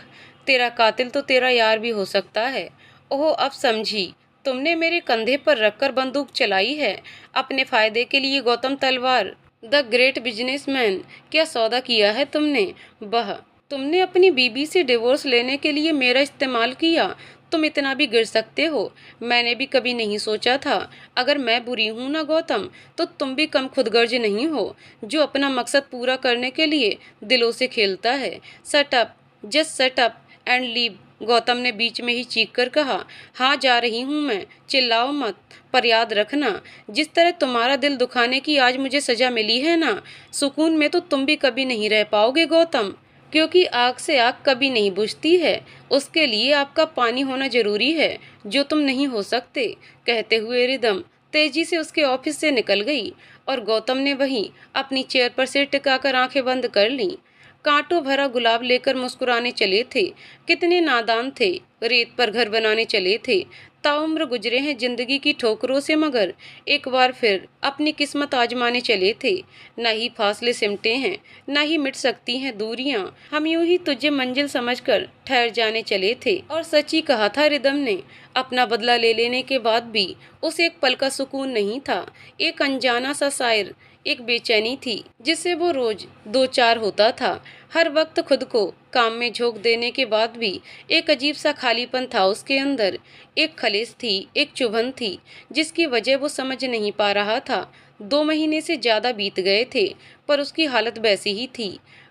तेरा कातिल तो तेरा यार भी हो सकता है। ओह, अब समझी, तुमने मेरे कंधे पर रखकर बंदूक चलाई है अपने फायदे के लिए, गौतम तलवार, द ग्रेट बिजनेसमैन। क्या सौदा किया है तुमने? वाह, तुमने अपनी बीबी से डिवोर्स लेने के लिए मेरा इस्तेमाल किया। तुम इतना भी गिर सकते हो? मैंने भी कभी नहीं सोचा था। अगर मैं बुरी हूं ना गौतम, तो तुम भी कम खुदगर्ज नहीं हो, जो अपना मकसद पूरा करने के लिए दिलों से खेलता है। सट अप, जस्ट सट अप एंड लीव, गौतम ने बीच में ही चीख कर कहा। हाँ, जा रही हूँ मैं, चिल्लाओ मत। पर याद रखना, जिस तरह तुम्हारा दिल दुखाने की आज मुझे सजा मिली है ना, सुकून में तो तुम भी कभी नहीं रह पाओगे गौतम। क्योंकि आग से आग कभी नहीं बुझती है, उसके लिए आपका पानी होना जरूरी है, जो तुम नहीं हो सकते। कहते हुए रिदम तेजी से उसके ऑफिस से निकल गई और गौतम ने वहीं अपनी चेयर पर सिर टिकाकर आंखें बंद कर लीं। कांटों भरा गुलाब लेकर मुस्कुराने चले थे। कितने नादान थे, रेत पर घर बनाने चले थे। ताउम्र गुजरे हैं जिंदगी की ठोकरों से, मगर एक बार फिर अपनी किस्मत आजमाने चले थे। न ही फासले सिमटे हैं, न ही मिट सकती हैं दूरियां। हम यूं ही तुझे मंजिल समझकर ठहर जाने चले थे। और सच ही कहा था रिदम ने। अपना बदला ले लेने के बाद भी उसे एक पल का सुकून नहीं था। एक अनजाना सा सायर, एक बेचैनी थी जिससे वो रोज दो चार होता था। हर वक्त खुद को काम में झोंक देने के बाद भी एक अजीब सा खालीपन था उसके अंदर। एक खलिश थी, एक चुभन थी, जिसकी वजह वो समझ नहीं पा रहा था। 2 महीने से ज्यादा बीत गए थे, पर उसकी हालत वैसी ही थी।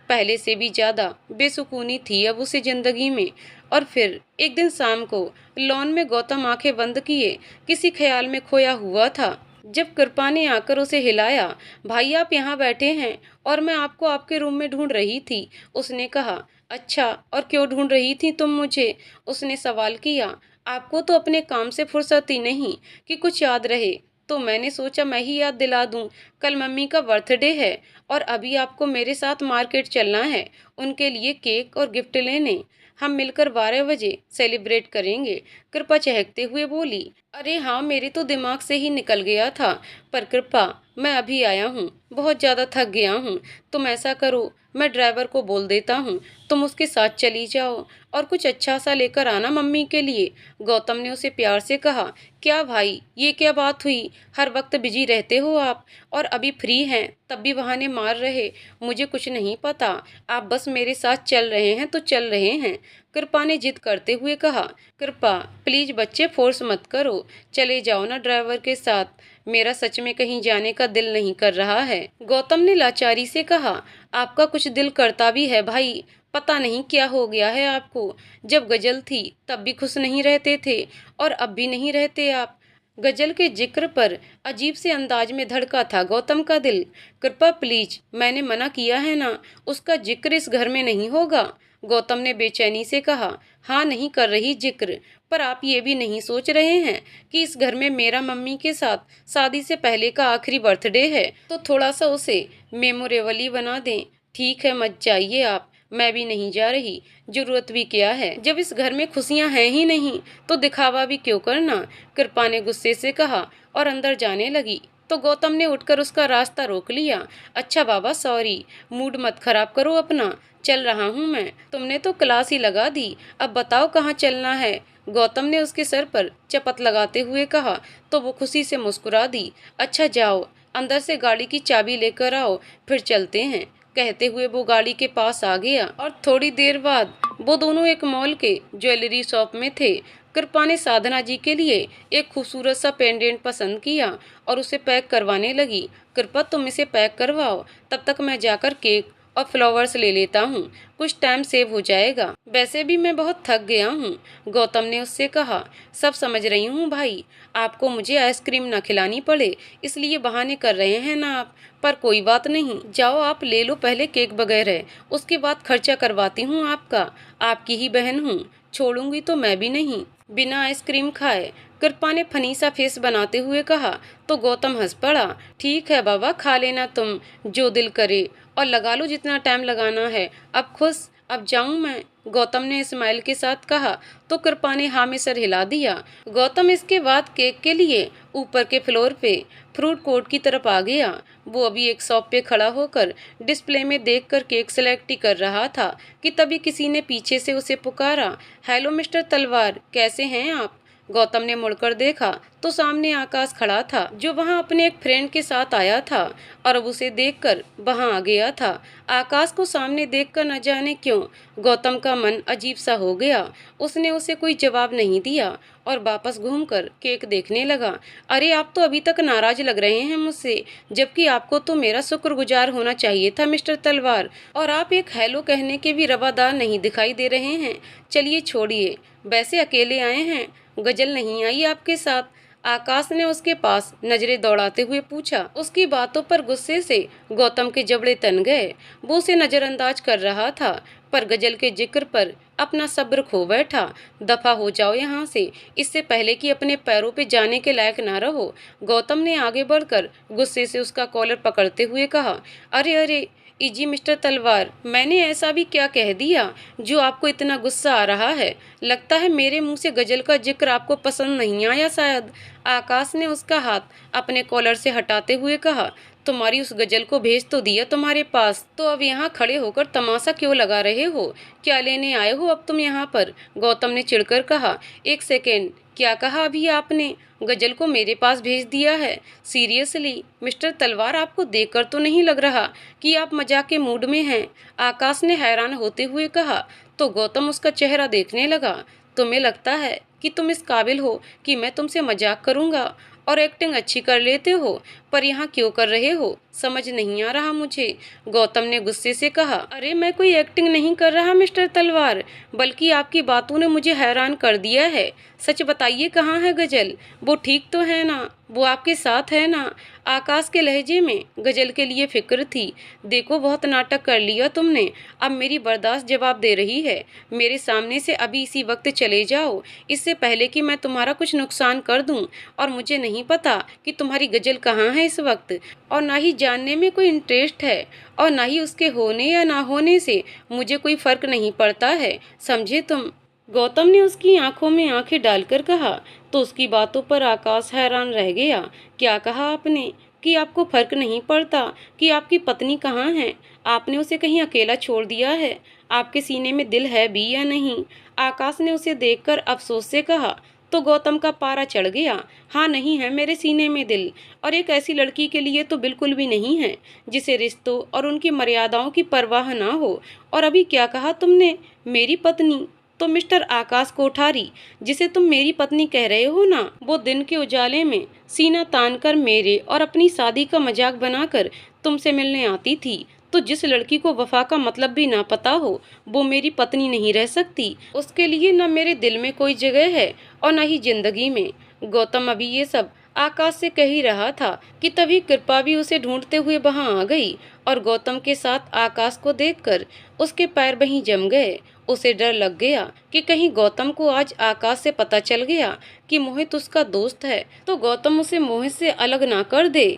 पहले से भी ज्यादा बेसुकूनी थी अब उसे जिंदगी में। और फिर एक दिन शाम को लॉन में गौतम आंखें बंद किए किसी ख्याल में खोया हुआ था। जब कृपा ने आकर उसे हिलाया। भाई, आप यहाँ बैठे हैं और मैं आपको आपके रूम में ढूंढ रही थी, उसने कहा। अच्छा, और क्यों ढूंढ रही थी तुम मुझे? उसने सवाल किया। आपको तो अपने काम से फुर्सत ही नहीं कि कुछ याद रहे, तो मैंने सोचा मैं ही याद दिला दूं। कल मम्मी का बर्थडे है और अभी आपको मेरे साथ मार्केट चलना है, उनके लिए केक और गिफ्ट लेने। हम मिलकर 12 बजे सेलिब्रेट करेंगे। कृपा चहकते हुए बोली। अरे हाँ, मेरे तो दिमाग से ही निकल गया था। पर कृपा, मैं अभी आया हूँ, बहुत ज़्यादा थक गया हूँ। तुम ऐसा करो, मैं ड्राइवर को बोल देता हूँ, तुम उसके साथ चली जाओ और कुछ अच्छा सा लेकर आना मम्मी के लिए। गौतम ने उसे प्यार से कहा। क्या भाई, ये क्या बात हुई? हर वक्त बिजी रहते हो आप, और अभी फ्री हैं तब भी बहाने मार रहे। मुझे कुछ नहीं पता, आप बस मेरे साथ चल रहे हैं तो चल रहे हैं, कृपा ने जिद करते हुए कहा। कृपा, प्लीज बच्चे, फोर्स मत करो, चले जाओ ना ड्राइवर के साथ। मेरा सच में कहीं जाने का दिल नहीं कर रहा है, गौतम ने लाचारी से कहा। आपका कुछ दिल करता भी है भाई, पता नहीं क्या हो गया है आपको। जब गजल थी तब भी खुश नहीं रहते थे, और अब भी नहीं रहते आप। गजल के जिक्र पर अजीब से अंदाज में धड़का था गौतम का दिल। कृपा प्लीज, मैंने मना किया है ना, उसका जिक्र इस घर में नहीं होगा, गौतम ने बेचैनी से कहा। हाँ, नहीं कर रही जिक्र, पर आप ये भी नहीं सोच रहे हैं कि इस घर में मेरा मम्मी के साथ शादी से पहले का आखिरी बर्थडे है, तो थोड़ा सा उसे मेमोरेबल बना दें। ठीक है, मत जाइए आप, मैं भी नहीं जा रही। जरूरत भी क्या है, जब इस घर में खुशियां हैं ही नहीं, तो दिखावा भी क्यों करना, कृपा ने गुस्से से कहा और अंदर जाने लगी। तो गौतम ने उठकर उसका रास्ता रोक लिया। अच्छा बाबा, सॉरी, मूड मत खराब करो अपना, चल रहा हूँ मैं। तुमने तो क्लास ही लगा दी, अब बताओ कहाँ चलना है, गौतम ने उसके सर पर चपत लगाते हुए कहा। तो वो खुशी से मुस्कुरा दी। अच्छा जाओ, अंदर से गाड़ी की चाबी लेकर आओ, फिर चलते हैं। कहते हुए वो गाड़ी के पास आ गया और थोड़ी देर बाद वो दोनों एक मॉल के ज्वेलरी शॉप में थे। कृपा ने साधना जी के लिए एक खूबसूरत सा पेंडेंट पसंद किया और उसे पैक करवाने लगी। कृपा, तुम इसे पैक करवाओ, तब तक मैं जाकर केक और फ्लावर्स ले लेता हूँ, कुछ टाइम सेव हो जाएगा। वैसे भी मैं बहुत थक गया हूँ, गौतम ने उससे कहा। सब समझ रही हूँ भाई, आपको मुझे आइसक्रीम न खिलानी पड़े, इसलिए बहाने कर रहे हैं ना आप, पर कोई बात नहीं, जाओ आप ले लो पहले केक वगैरह, उसके बाद खर्चा करवाती हूँ आपका। आपकी ही बहन हूँ, छोड़ूंगी तो मैं भी नहीं बिना आइसक्रीम खाए, कृपा ने फनी सा फेस बनाते हुए कहा। तो गौतम हंस पड़ा। ठीक है बाबा, खा लेना तुम, जो दिल करे, और लगा लो जितना टाइम लगाना है। अब खुश, अब जाऊं मैं, गौतम ने स्माइल के साथ कहा। तो कृपा ने हाँ में सर हिला दिया। गौतम इसके बाद केक के लिए ऊपर के फ्लोर पे फ्रूट कोर्ट की तरफ आ गया। वो अभी एक शॉप पे खड़ा होकर डिस्प्ले में देखकर केक सेलेक्ट ही कर रहा था कि तभी किसी ने पीछे से उसे पुकारा। हेलो मिस्टर तलवार, कैसे हैं आप? गौतम ने मुड़कर देखा तो सामने आकाश खड़ा था, जो वहां अपने एक फ्रेंड के साथ आया था और अब उसे देखकर वहां आ गया था। आकाश को सामने देखकर न जाने क्यों गौतम का मन अजीब सा हो गया। उसने उसे कोई जवाब नहीं दिया और वापस घूमकर केक देखने लगा। अरे, आप तो अभी तक नाराज लग रहे हैं मुझसे, जबकि आपको तो मेरा शुक्रगुजार होना चाहिए था मिस्टर तलवार, और आप एक हेलो कहने के भी रवादार नहीं दिखाई दे रहे हैं। चलिए छोड़िए, वैसे अकेले आए हैं, गजल नहीं आई आपके साथ? आकाश ने उसके पास नजरें दौड़ाते हुए पूछा। उसकी बातों पर गुस्से से गौतम के जबड़े तन गए। वो उसे नजरअंदाज कर रहा था, पर गजल के जिक्र पर अपना सब्र खो बैठा। दफा हो जाओ यहाँ से, इससे पहले कि अपने पैरों पे जाने के लायक ना रहो। गौतम ने आगे बढ़कर गुस्से से उसका कॉलर पकड़ते हुए कहा। अरे अरे, इजी मिस्टर तलवार, मैंने ऐसा भी क्या कह दिया जो आपको इतना गुस्सा आ रहा है? लगता है मेरे मुंह से गजल का जिक्र आपको पसंद नहीं आया शायद। आकाश ने उसका हाथ अपने कॉलर से हटाते हुए कहा। तुम्हारी उस गजल को भेज तो दिया तुम्हारे पास, तो अब यहाँ खड़े होकर तमाशा क्यों लगा रहे हो? क्या लेने आए हो अब तुम यहाँ पर? गौतम ने चिढ़कर कहा। एक सेकेंड, क्या कहा अभी आपने? गजल को मेरे पास भेज दिया है? सीरियसली मिस्टर तलवार, आपको देखकर तो नहीं लग रहा कि आप मजाक के मूड में हैं? आकाश ने हैरान होते हुए कहा। तो गौतम उसका चेहरा देखने लगा। तुम्हें लगता है कि तुम इस काबिल हो कि मैं तुमसे मजाक करूंगा और एक्टिंग अच्छी कर लेते हो, पर यहाँ क्यों कर रहे हो? समझ नहीं आ रहा मुझे। गौतम ने गुस्से से कहा। अरे, मैं कोई एक्टिंग नहीं कर रहा मिस्टर तलवार, बल्कि आपकी बातों ने मुझे हैरान कर दिया है। सच बताइए, कहाँ है गजल? वो ठीक तो है ना? वो आपके साथ है ना? आकाश के लहजे में गजल के लिए फिक्र थी। देखो, बहुत नाटक कर लिया तुमने, अब मेरी बर्दाश्त जवाब दे रही है। मेरे सामने से अभी इसी वक्त चले जाओ, इससे पहले कि मैं तुम्हारा कुछ नुकसान कर दूं। और मुझे नहीं पता कि तुम्हारी गजल कहाँ है इस वक्त, और ना ही जानने में कोई इंटरेस्ट है, और ना ही उसके होने या ना होने से मुझे कोई फर्क नहीं पड़ता है, समझे तुम? गौतम ने उसकी आंखों में आंखें डालकर कहा। तो उसकी बातों पर आकाश हैरान रह गया। क्या कहा आपने कि आपको फर्क नहीं पड़ता कि आपकी पत्नी कहाँ है? आपने उसे कहीं अकेला छोड़ दिया है? आपके सीने में दिल है भी या नहीं? आकाश ने उसे देखकर अफसोस से कहा। तो गौतम का पारा चढ़ गया। हाँ, नहीं है मेरे सीने में दिल, और एक ऐसी लड़की के लिए तो बिल्कुल भी नहीं है जिसे रिश्तों और उनकी मर्यादाओं की परवाह ना हो। और अभी क्या कहा तुमने? मेरी पत्नी? तो मिस्टर आकाश कोठारी, जिसे तुम मेरी पत्नी कह रहे हो ना, वो दिन के उजाले में सीना तानकर मेरे और अपनी शादी का मजाक बनाकर तुमसे मिलने आती थी। तो जिस लड़की को वफा का मतलब भी ना पता हो, वो मेरी पत्नी नहीं रह सकती। उसके लिए न मेरे दिल में कोई जगह है और न ही जिंदगी में। गौतम अभी ये सब आकाश से कह ही रहा था कि तभी कृपा भी उसे ढूंढते हुए वहां आ गई, और गौतम के साथ आकाश को देखकर उसके पैर वहीं जम गए। उसे डर लग गया कि कहीं गौतम को आज आकाश से पता चल गया कि मोहित उसका दोस्त है, तो गौतम उसे मोहित से अलग ना कर दे।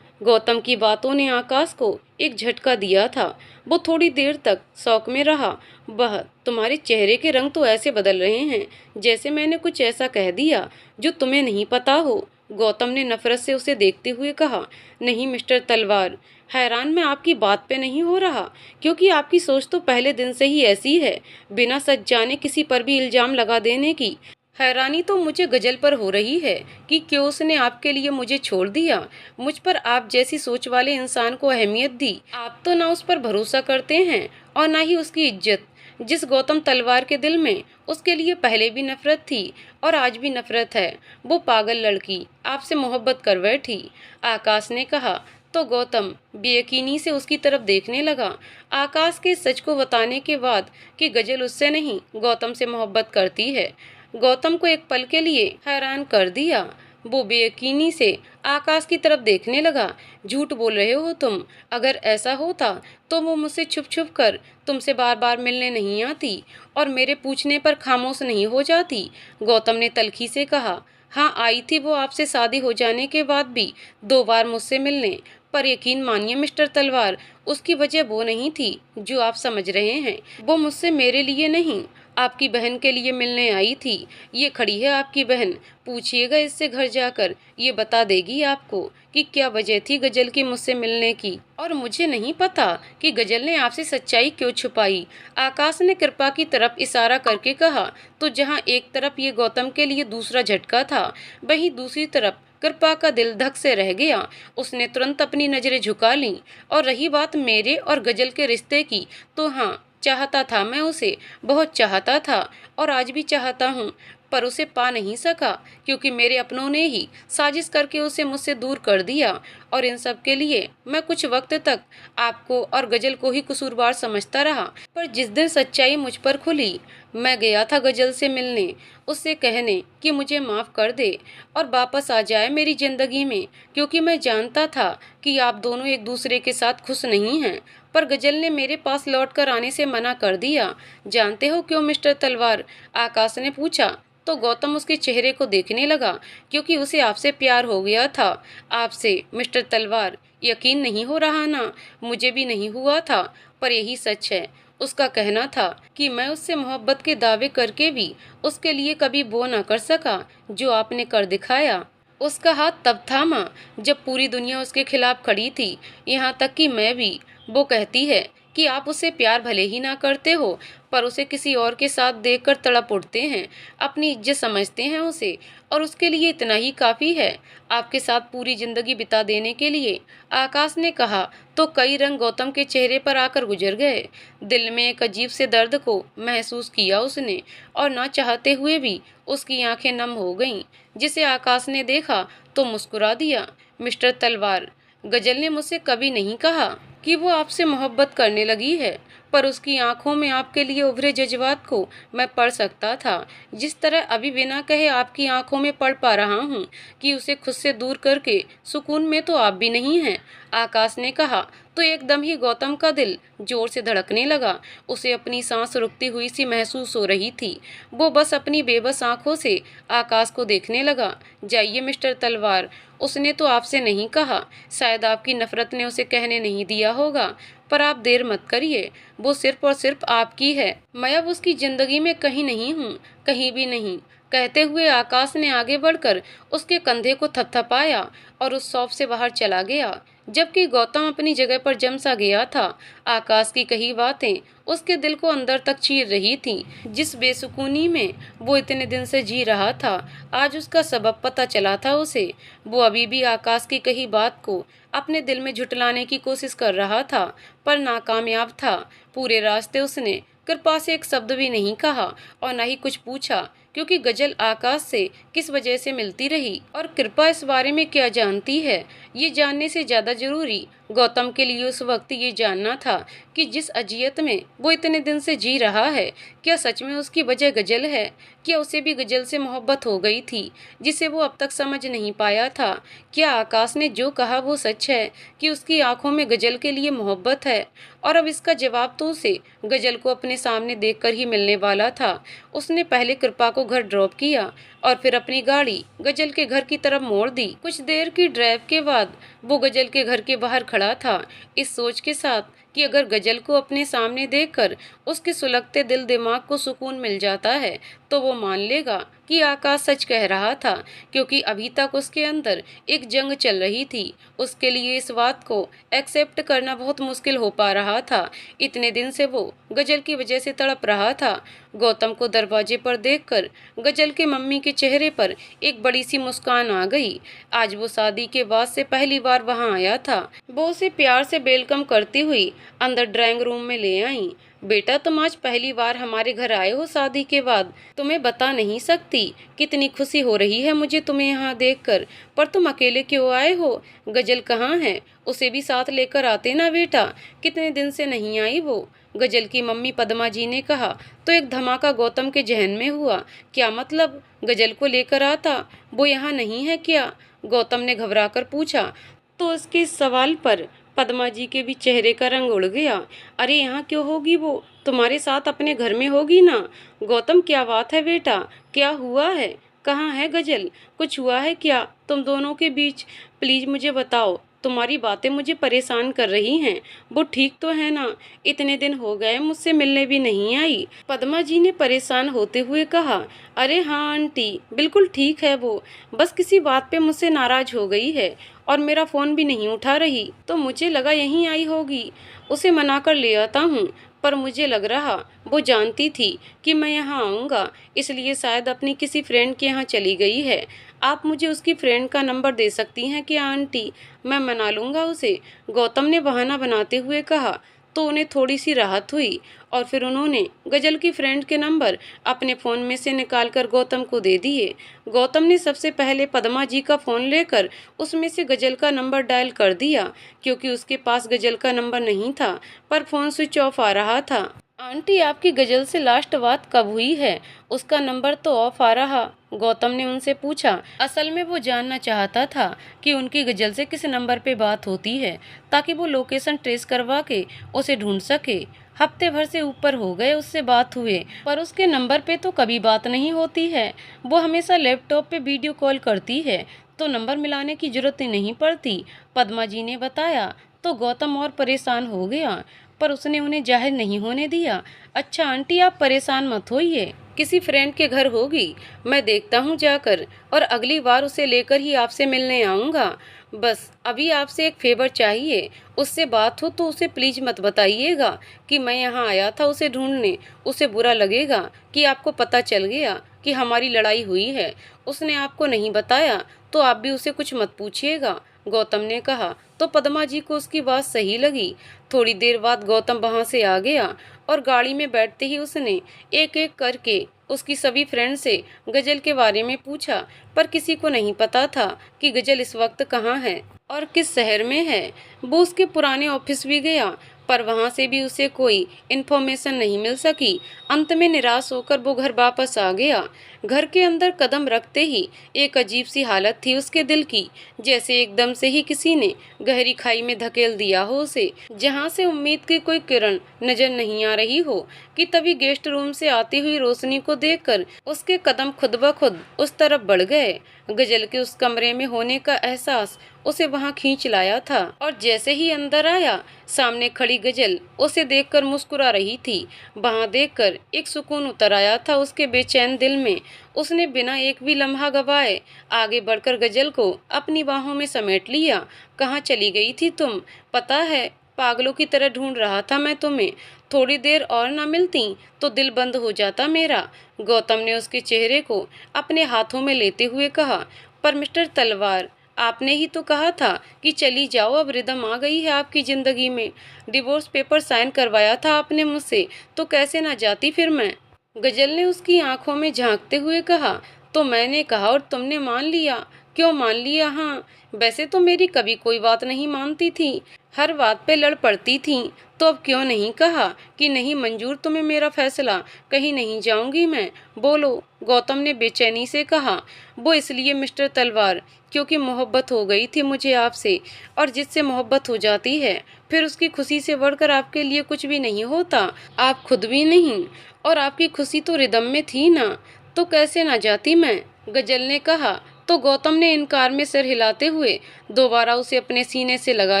गौतम की बातों ने आकाश को एक झटका दिया था। वो थोड़ी देर तक शौक में रहा। वह, तुम्हारे चेहरे के रंग तो ऐसे बदल रहे हैं जैसे मैंने कुछ ऐसा कह दिया जो तुम्हें नहीं पता हो। गौतम ने नफरत से उसे देखते हुए कहा। नहीं मिस्टर तलवार, हैरान मैं आपकी बात पे नहीं हो रहा, क्योंकि आपकी सोच तो पहले दिन से ही ऐसी है, बिना सच जाने किसी पर भी इल्जाम लगा देने की। हैरानी तो मुझे गजल पर हो रही है कि क्यों उसने आपके लिए मुझे छोड़ दिया। मुझ पर आप जैसी सोच वाले इंसान को अहमियत दी। आप तो ना उस पर भरोसा करते हैं और ना ही उसकी इज्जत। जिस गौतम तलवार के दिल में उसके लिए पहले भी नफरत थी और आज भी नफरत है, वो पागल लड़की आपसे मोहब्बत कर बैठी। आकाश ने कहा। तो गौतम बेयकीनी से उसकी तरफ देखने लगा। आकाश के सच को बताने के बाद कि गजल उससे नहीं गौतम से मोहब्बत करती है, गौतम को एक पल के लिए हैरान कर दिया। वो बेयकीनी से आकाश की तरफ देखने लगा। झूठ बोल रहे हो तुम। अगर ऐसा होता तो वो मुझसे छुप छुप कर तुमसे बार बार मिलने नहीं आती और मेरे पूछने पर खामोश नहीं हो जाती। गौतम ने तल्खी से कहा। हाँ, आई थी वो आपसे शादी हो जाने के बाद भी 2 बार मुझसे मिलने, पर यकीन मानिए मिस्टर तलवार, उसकी वजह वो नहीं थी जो आप समझ रहे हैं। वो मुझसे मेरे लिए नहीं, आपकी बहन के लिए मिलने आई थी। ये खड़ी है आपकी बहन, पूछिएगा इससे घर जाकर, ये बता देगी आपको कि क्या वजह थी गजल की मुझसे मिलने की। और मुझे नहीं पता कि गजल ने आपसे सच्चाई क्यों छुपाई। आकाश ने कृपा की तरफ इशारा करके कहा। तो जहाँ एक तरफ ये गौतम के लिए दूसरा झटका था, वहीं दूसरी तरफ कृपा का दिल धक से रह गया। उसने तुरंत अपनी नजरें झुका लीं। और रही बात मेरे और गजल के रिश्ते की, तो हाँ, चाहता था मैं उसे, बहुत चाहता था और आज भी चाहता हूँ, पर उसे पा नहीं सका क्योंकि मेरे अपनों ने ही साजिश करके उसे मुझसे दूर कर दिया। और इन सब के लिए मैं कुछ वक्त तक आपको और गजल को ही कसूरवार समझता रहा। पर जिस दिन सच्चाई मुझ पर खुली, मैं गया था गजल से मिलने, उससे कहने कि मुझे माफ़ कर दे और वापस आ जाए मेरी ज़िंदगी में, क्योंकि मैं जानता था कि आप दोनों एक दूसरे के साथ खुश नहीं हैं। पर गजल ने मेरे पास लौट कर आने से मना कर दिया। जानते हो क्यों मिस्टर तलवार? आकाश ने पूछा। तो गौतम उसके चेहरे को देखने लगा, क्योंकि उसे आपसे प्यार हो गया था। आपसे मिस्टर तलवार, यकीन नहीं हो रहा ना? मुझे भी नहीं हुआ था, पर यही सच है। उसका कहना था कि मैं उससे मोहब्बत के दावे करके भी उसके लिए कभी वो न कर सका जो आपने कर दिखाया। उसका हाथ तब थामा जब पूरी दुनिया उसके खिलाफ खड़ी थी, यहाँ तक कि मैं भी। वो कहती है कि आप उसे प्यार भले ही ना करते हो, पर उसे किसी और के साथ देखकर तड़प उठते हैं, अपनी इज्जत समझते हैं उसे, और उसके लिए इतना ही काफ़ी है आपके साथ पूरी जिंदगी बिता देने के लिए। आकाश ने कहा। तो कई रंग गौतम के चेहरे पर आकर गुजर गए। दिल में एक अजीब से दर्द को महसूस किया उसने, और ना चाहते हुए भी उसकी आंखें नम हो गईं। जिसे आकाश ने देखा तो मुस्कुरा दिया। मिस्टर तलवार, गजल ने मुझसे कभी नहीं कहा कि वो आपसे मोहब्बत करने लगी है, पर उसकी आंखों में आपके लिए उभरे जज्बात को मैं पढ़ सकता था। जिस तरह अभी बिना कहे आपकी आंखों में पढ़ पा रहा हूँ कि उसे खुद से दूर करके सुकून में तो आप भी नहीं हैं। आकाश ने कहा। तो एकदम ही गौतम का दिल जोर से धड़कने लगा। उसे अपनी सांस रुकती हुई सी महसूस हो रही थी। वो बस अपनी बेबस आंखों से आकाश को देखने लगा। जाइए मिस्टर तलवार, उसने तो आपसे नहीं कहा, शायद आपकी नफरत ने उसे कहने नहीं दिया होगा, पर आप देर मत करिए। वो सिर्फ और सिर्फ आपकी है, मैं अब उसकी जिंदगी में कहीं नहीं हूँ, कहीं भी नहीं। कहते हुए आकाश ने आगे बढ़कर उसके कंधे को थपथपाया और उस शॉप से बाहर चला गया, जबकि गौतम अपनी जगह पर जम सा गया था। आकाश की कही बातें उसके दिल को अंदर तक चीर रही थीं। जिस बेसुकूनी में वो इतने दिन से जी रहा था, आज उसका सबब पता चला था उसे। वो अभी भी आकाश की कही बात को अपने दिल में झुटलाने की कोशिश कर रहा था, पर नाकामयाब था। पूरे रास्ते उसने कृपा से एक शब्द भी नहीं कहा और न ही कुछ पूछा, क्योंकि गजल आकाश से किस वजह से मिलती रही और कृपा इस बारे में क्या जानती है, ये जानने से ज़्यादा जरूरी गौतम के लिए उस वक्त ये जानना था कि जिस अजियत में वो इतने दिन से जी रहा है, क्या सच में उसकी वजह गजल है? क्या उसे भी गजल से मोहब्बत हो गई थी, जिसे वो अब तक समझ नहीं पाया था? क्या आकाश ने जो कहा वो सच है कि उसकी आंखों में गजल के लिए मोहब्बत है? और अब इसका जवाब तो उसे गजल को अपने सामने देखकर ही मिलने वाला था। उसने पहले कृपा को घर ड्रॉप किया और फिर अपनी गाड़ी गजल के घर की तरफ मोड़ दी। कुछ देर की ड्राइव के बाद वो गजल के घर के बाहर खड़ा था, इस सोच के साथ कि अगर गजल को अपने सामने देखकर उसके सुलगते दिल दिमाग को सुकून मिल जाता है, तो वो मान लेगा कि आकाश सच कह रहा था, क्योंकि अभी तक उसके अंदर एक जंग चल रही थी। उसके लिए इस बात को एक्सेप्ट करना बहुत मुश्किल हो पा रहा था। इतने दिन से वो गजल की वजह से तड़प रहा था। गौतम को दरवाजे पर देखकर गजल के मम्मी के चेहरे पर एक बड़ी सी मुस्कान आ गई। आज वो शादी के बाद से पहली बार वहां आया था। वो उसे प्यार से वेलकम करती हुई अंदर ड्राइंग रूम में ले आई। बेटा, तुम आज पहली बार हमारे घर आए हो शादी के बाद। तुम्हें बता नहीं सकती कितनी खुशी हो रही है मुझे तुम्हें यहाँ देखकर। पर तुम अकेले क्यों आए हो? गजल कहाँ है? उसे भी साथ लेकर आते ना बेटा, कितने दिन से नहीं आई वो। गजल की मम्मी पद्मा जी ने कहा। तो एक धमाका गौतम के जहन में हुआ। क्या मतलब? गजल को लेकर आता? वो यहाँ नहीं है क्या? गौतम ने घबराकर पूछा। तो उसके इस सवाल पर पद्मा जी के भी चेहरे का रंग उड़ गया। अरे यहाँ क्यों होगी वो? तुम्हारे साथ अपने घर में होगी ना। गौतम, क्या बात है बेटा? क्या हुआ है? कहाँ है गजल? कुछ हुआ है क्या तुम दोनों के बीच? प्लीज मुझे बताओ। तुम्हारी बातें मुझे परेशान कर रही हैं। वो ठीक तो है ना? इतने दिन हो गए मुझसे मिलने भी नहीं आई। पद्मा जी ने परेशान होते हुए कहा। अरे हाँ आंटी, बिल्कुल ठीक है वो, बस किसी बात पे मुझसे नाराज हो गई है और मेरा फ़ोन भी नहीं उठा रही, तो मुझे लगा यहीं आई होगी। उसे मना कर ले आता हूँ, पर मुझे लग रहा वो जानती थी कि मैं यहाँ आऊँगा, इसलिए शायद अपनी किसी फ्रेंड के यहाँ चली गई है। आप मुझे उसकी फ्रेंड का नंबर दे सकती हैं क्या आंटी? मैं मना लूँगा उसे, गौतम ने बहाना बनाते हुए कहा। तो उन्हें थोड़ी सी राहत हुई और फिर उन्होंने गजल की फ्रेंड के नंबर अपने फ़ोन में से निकालकर गौतम को दे दिए। गौतम ने सबसे पहले पद्मा जी का फ़ोन लेकर उसमें से गजल का नंबर डायल कर दिया, क्योंकि उसके पास गजल का नंबर नहीं था, पर फ़ोन स्विच ऑफ आ रहा था। आंटी, आपकी गजल से लास्ट बात कब हुई है? उसका नंबर तो ऑफ आ रहा। गौतम ने उनसे पूछा। असल में वो जानना चाहता था कि उनकी गजल से किस नंबर पे बात होती है, ताकि वो लोकेशन ट्रेस करवा के उसे ढूंढ सके। हफ्ते भर से ऊपर हो गए उससे बात हुए, पर उसके नंबर पे तो कभी बात नहीं होती है। वो हमेशा लैपटॉप पे वीडियो कॉल करती है, तो नंबर मिलाने की जरूरत ही नहीं पड़ती, पद्मा जी ने बताया। तो गौतम और परेशान हो गया, पर उसने उन्हें जाहिर नहीं होने दिया। अच्छा आंटी, आप परेशान मत होइए, किसी फ्रेंड के घर होगी, मैं देखता हूँ जाकर, और अगली बार उसे लेकर ही आपसे मिलने आऊँगा। बस अभी आपसे एक फेवर चाहिए, उससे बात हो तो उसे प्लीज मत बताइएगा कि मैं यहाँ आया था उसे ढूंढने। उसे बुरा लगेगा कि आपको पता चल गया कि हमारी लड़ाई हुई है। उसने आपको नहीं बताया तो आप भी उसे कुछ मत पूछिएगा, गौतम ने कहा। तो पद्मा जी को उसकी बात सही लगी। थोड़ी देर बाद गौतम वहां से आ गया और गाड़ी में बैठते ही उसने एक एक करके उसकी सभी फ्रेंड से गजल के बारे में पूछा, पर किसी को नहीं पता था कि गजल इस वक्त कहाँ है और किस शहर में है। वो उसके पुराने ऑफिस भी गया, पर वहां से भी उसे कोई इन्फॉर्मेशन नहीं मिल सकी। अंत में निराश होकर वो घर वापस आ गया। घर के अंदर कदम रखते ही एक अजीब सी हालत थी उसके दिल की, जैसे एकदम से ही किसी ने गहरी खाई में धकेल दिया हो उसे, जहां से उम्मीद की कोई किरण नजर नहीं आ रही हो। कि तभी गेस्ट रूम से आती हुई रोशनी को देखकर उसके कदम खुद ब खुद उस तरफ बढ़ गए। गजल के उस कमरे में होने का एहसास उसे वहां खींच लाया था, और जैसे ही अंदर आया, सामने खड़ी गजल उसे देखकर मुस्कुरा रही थी। वहां देखकर एक सुकून उतर आया था उसके बेचैन दिल में। उसने बिना एक भी लम्हा गवाए आगे बढ़कर गजल को अपनी बाहों में समेट लिया। कहाँ चली गई थी तुम? पता है, पागलों की तरह ढूंढ रहा था मैं तुम्हें। थोड़ी देर और ना मिलती तो दिल बंद हो जाता मेरा, गौतम ने उसके चेहरे को अपने हाथों में लेते हुए कहा। पर मिस्टर तलवार, आपने ही तो कहा था कि चली जाओ, अब रिदम आ गई है आपकी जिंदगी में। डिवोर्स पेपर साइन करवाया था आपने मुझसे, तो कैसे ना जाती फिर मैं? गजल ने उसकी आंखों में झांकते हुए कहा। तो मैंने कहा और तुमने मान लिया? क्यों मान लिया? हाँ, वैसे तो मेरी कभी कोई बात नहीं मानती थी, हर बात पे लड़ पड़ती थी, तो अब क्यों नहीं कहा कि नहीं मंजूर तुम्हें मेरा फैसला, कहीं नहीं जाऊंगी मैं? बोलो, गौतम ने बेचैनी से कहा। वो इसलिए मिस्टर तलवार, क्योंकि मोहब्बत हो गई थी मुझे आपसे, और जिससे मोहब्बत हो जाती है फिर उसकी खुशी से बढ़कर आपके लिए कुछ भी नहीं होता, आप खुद भी नहीं। और आपकी खुशी तो रिदम में थी ना, तो कैसे ना जाती मैं? गजल ने कहा। तो गौतम ने इनकार में सिर हिलाते हुए दोबारा उसे अपने सीने से लगा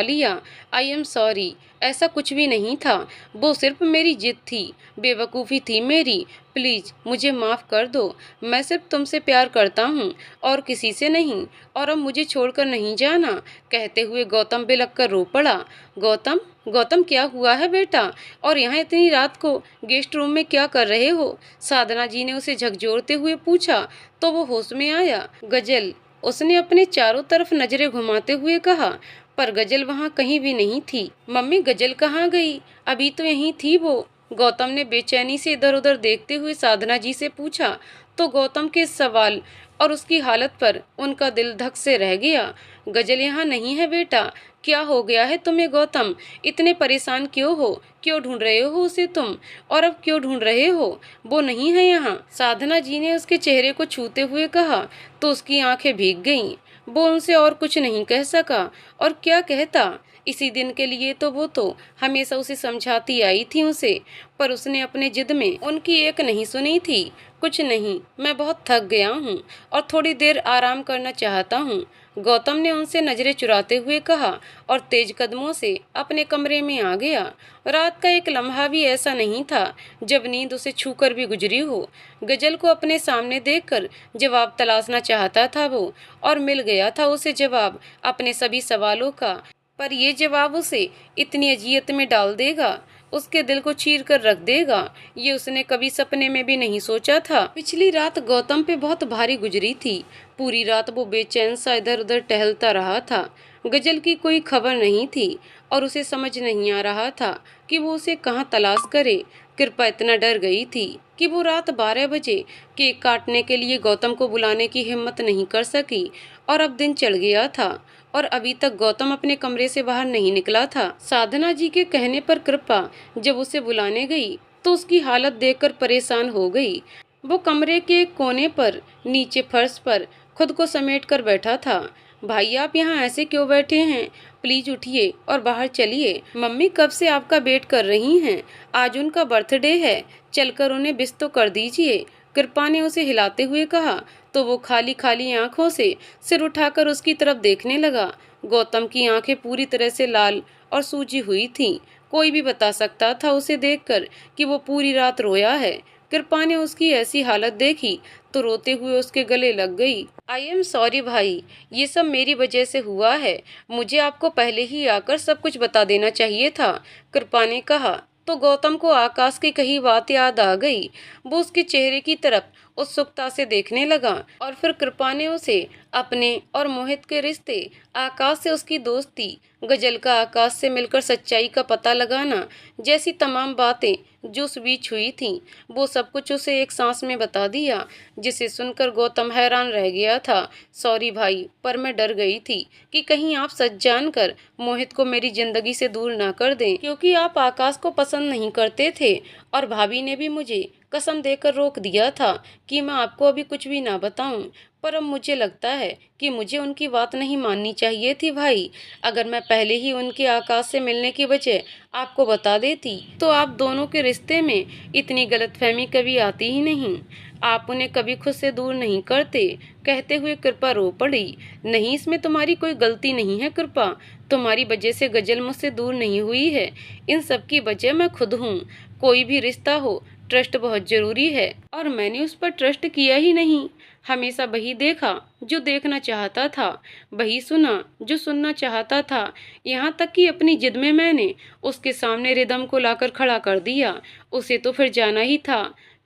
लिया। आई एम सॉरी, ऐसा कुछ भी नहीं था, वो सिर्फ मेरी जिद थी, बेवकूफ़ी थी मेरी, प्लीज़ मुझे माफ़ कर दो। मैं सिर्फ तुमसे प्यार करता हूँ और किसी से नहीं, और अब मुझे छोड़कर नहीं जाना, कहते हुए गौतम बिलख कर रो पड़ा। गौतम, गौतम, क्या हुआ है बेटा? और यहाँ इतनी रात को गेस्ट रूम में क्या कर रहे हो? साधना जी ने उसे झकझोरते हुए पूछा। तो वो होश में आया। गजल, उसने अपने चारों तरफ नजरें घुमाते हुए कहा। पर गजल वहां कहीं भी नहीं थी। मम्मी, गजल कहाँ गई? अभी तो यहीं थी वो, गौतम ने बेचैनी से इधर उधर देखते हुए साधना जी से पूछा। तो गौतम के इस सवाल और उसकी हालत पर उनका दिल धक से रह गया। गजल यहाँ नहीं है बेटा। क्या हो गया है तुम्हें गौतम? इतने परेशान क्यों हो? क्यों ढूंढ रहे हो उसे तुम? और अब क्यों ढूंढ रहे हो? वो नहीं है यहाँ, साधना जी ने उसके चेहरे को छूते हुए कहा। तो उसकी आंखें भीग गईं। वो उनसे और कुछ नहीं कह सका, और क्या कहता। इसी दिन के लिए तो वो तो हमेशा उसे समझाती आई थी उसे, पर उसने अपने जिद में उनकी एक नहीं सुनी थी। कुछ नहीं, मैं बहुत थक गया हूँ और थोड़ी देर आराम करना चाहता हूँ, गौतम ने उनसे नजरें चुराते हुए कहा और तेज कदमों से अपने कमरे में आ गया। रात का एक लम्हा भी ऐसा नहीं था जब नींद उसे छूकर भी गुजरी हो। गजल को अपने सामने देखकर जवाब तलाशना चाहता था वो, और मिल गया था उसे जवाब अपने सभी सवालों का। पर ये जवाब उसे इतनी अजियत में डाल देगा, उसके दिल को चीर कर रख देगा, ये उसने कभी सपने में भी नहीं सोचा था। पिछली रात गौतम पे बहुत भारी गुजरी थी। पूरी रात वो बेचैन सा इधर उधर टहलता रहा था। गजल की कोई खबर नहीं थी और उसे समझ नहीं आ रहा था कि वो उसे कहाँ तलाश करे। कृपा इतना डर गई थी कि वो रात 12 बजे केक काटने के लिए गौतम को बुलाने की हिम्मत नहीं कर सकी, और अब दिन चढ़ गया था और अभी तक गौतम अपने कमरे से बाहर नहीं निकला था। साधना जी के कहने पर कृपा जब उसे बुलाने गई तो उसकी हालत देखकर परेशान हो गई। वो कमरे के एक कोने पर नीचे फर्श पर खुद को समेट कर बैठा था। भाई, आप यहाँ ऐसे क्यों बैठे हैं? प्लीज उठिए और बाहर चलिए। मम्मी कब से आपका वेट कर रही हैं। आज उनका बर्थडे है, चलकर उन्हें विश तो कर दीजिए। कृपा ने उसे हिलाते हुए कहा तो वो खाली खाली आंखों से सिर उठाकर उसकी तरफ देखने लगा। गौतम की आंखें पूरी तरह से लाल और सूजी हुई थीं। कोई भी बता सकता था उसे देखकर कि वो पूरी रात रोया है। कृपा ने उसकी ऐसी हालत देखी तो रोते हुए उसके गले लग गई। आई एम सॉरी भाई, ये सब मेरी वजह से हुआ है। मुझे आपको पहले ही आकर सब कुछ बता देना चाहिए था, कृपा ने कहा। तो गौतम को आकाश की कही बात याद आ गई। वो उसके चेहरे की तरफ उत्सुकता से देखने लगा और फिर कृपा ने उसे अपने और मोहित के रिश्ते, आकाश से उसकी दोस्ती, गजल का आकाश से मिलकर सच्चाई का पता लगाना जैसी तमाम बातें जो उस बीच हुई थीं, वो सब कुछ उसे एक सांस में बता दिया, जिसे सुनकर गौतम हैरान रह गया था। सॉरी भाई, पर मैं डर गई थी कि कहीं आप सच जानकर मोहित को मेरी जिंदगी से दूर ना कर दें, क्योंकि आप आकाश को पसंद नहीं करते थे और भाभी ने भी मुझे कसम देकर रोक दिया था कि मैं आपको अभी कुछ भी ना बताऊं। पर अब मुझे लगता है कि मुझे उनकी बात नहीं माननी चाहिए थी भाई। अगर मैं पहले ही उनके आकाश से मिलने की वजह आपको बता देती तो आप दोनों के रिश्ते में इतनी गलतफहमी कभी आती ही नहीं। आप उन्हें कभी खुद से दूर नहीं करते। कहते हुए कृपा रो पड़ी। नहीं, इसमें तुम्हारी कोई गलती नहीं है कृपा। तुम्हारी वजह से गजल मुझसे दूर नहीं हुई है। इन सब की वजह मैं खुद हूँ। कोई भी रिश्ता हो, ट्रस्ट बहुत जरूरी है और मैंने उस पर ट्रस्ट किया ही नहीं। हमेशा वही देखा जो देखना चाहता था, वही सुना जो सुनना चाहता था। यहाँ तक कि अपनी जिद में मैंने उसके सामने रिदम को लाकर खड़ा कर दिया। उसे तो फिर जाना ही था।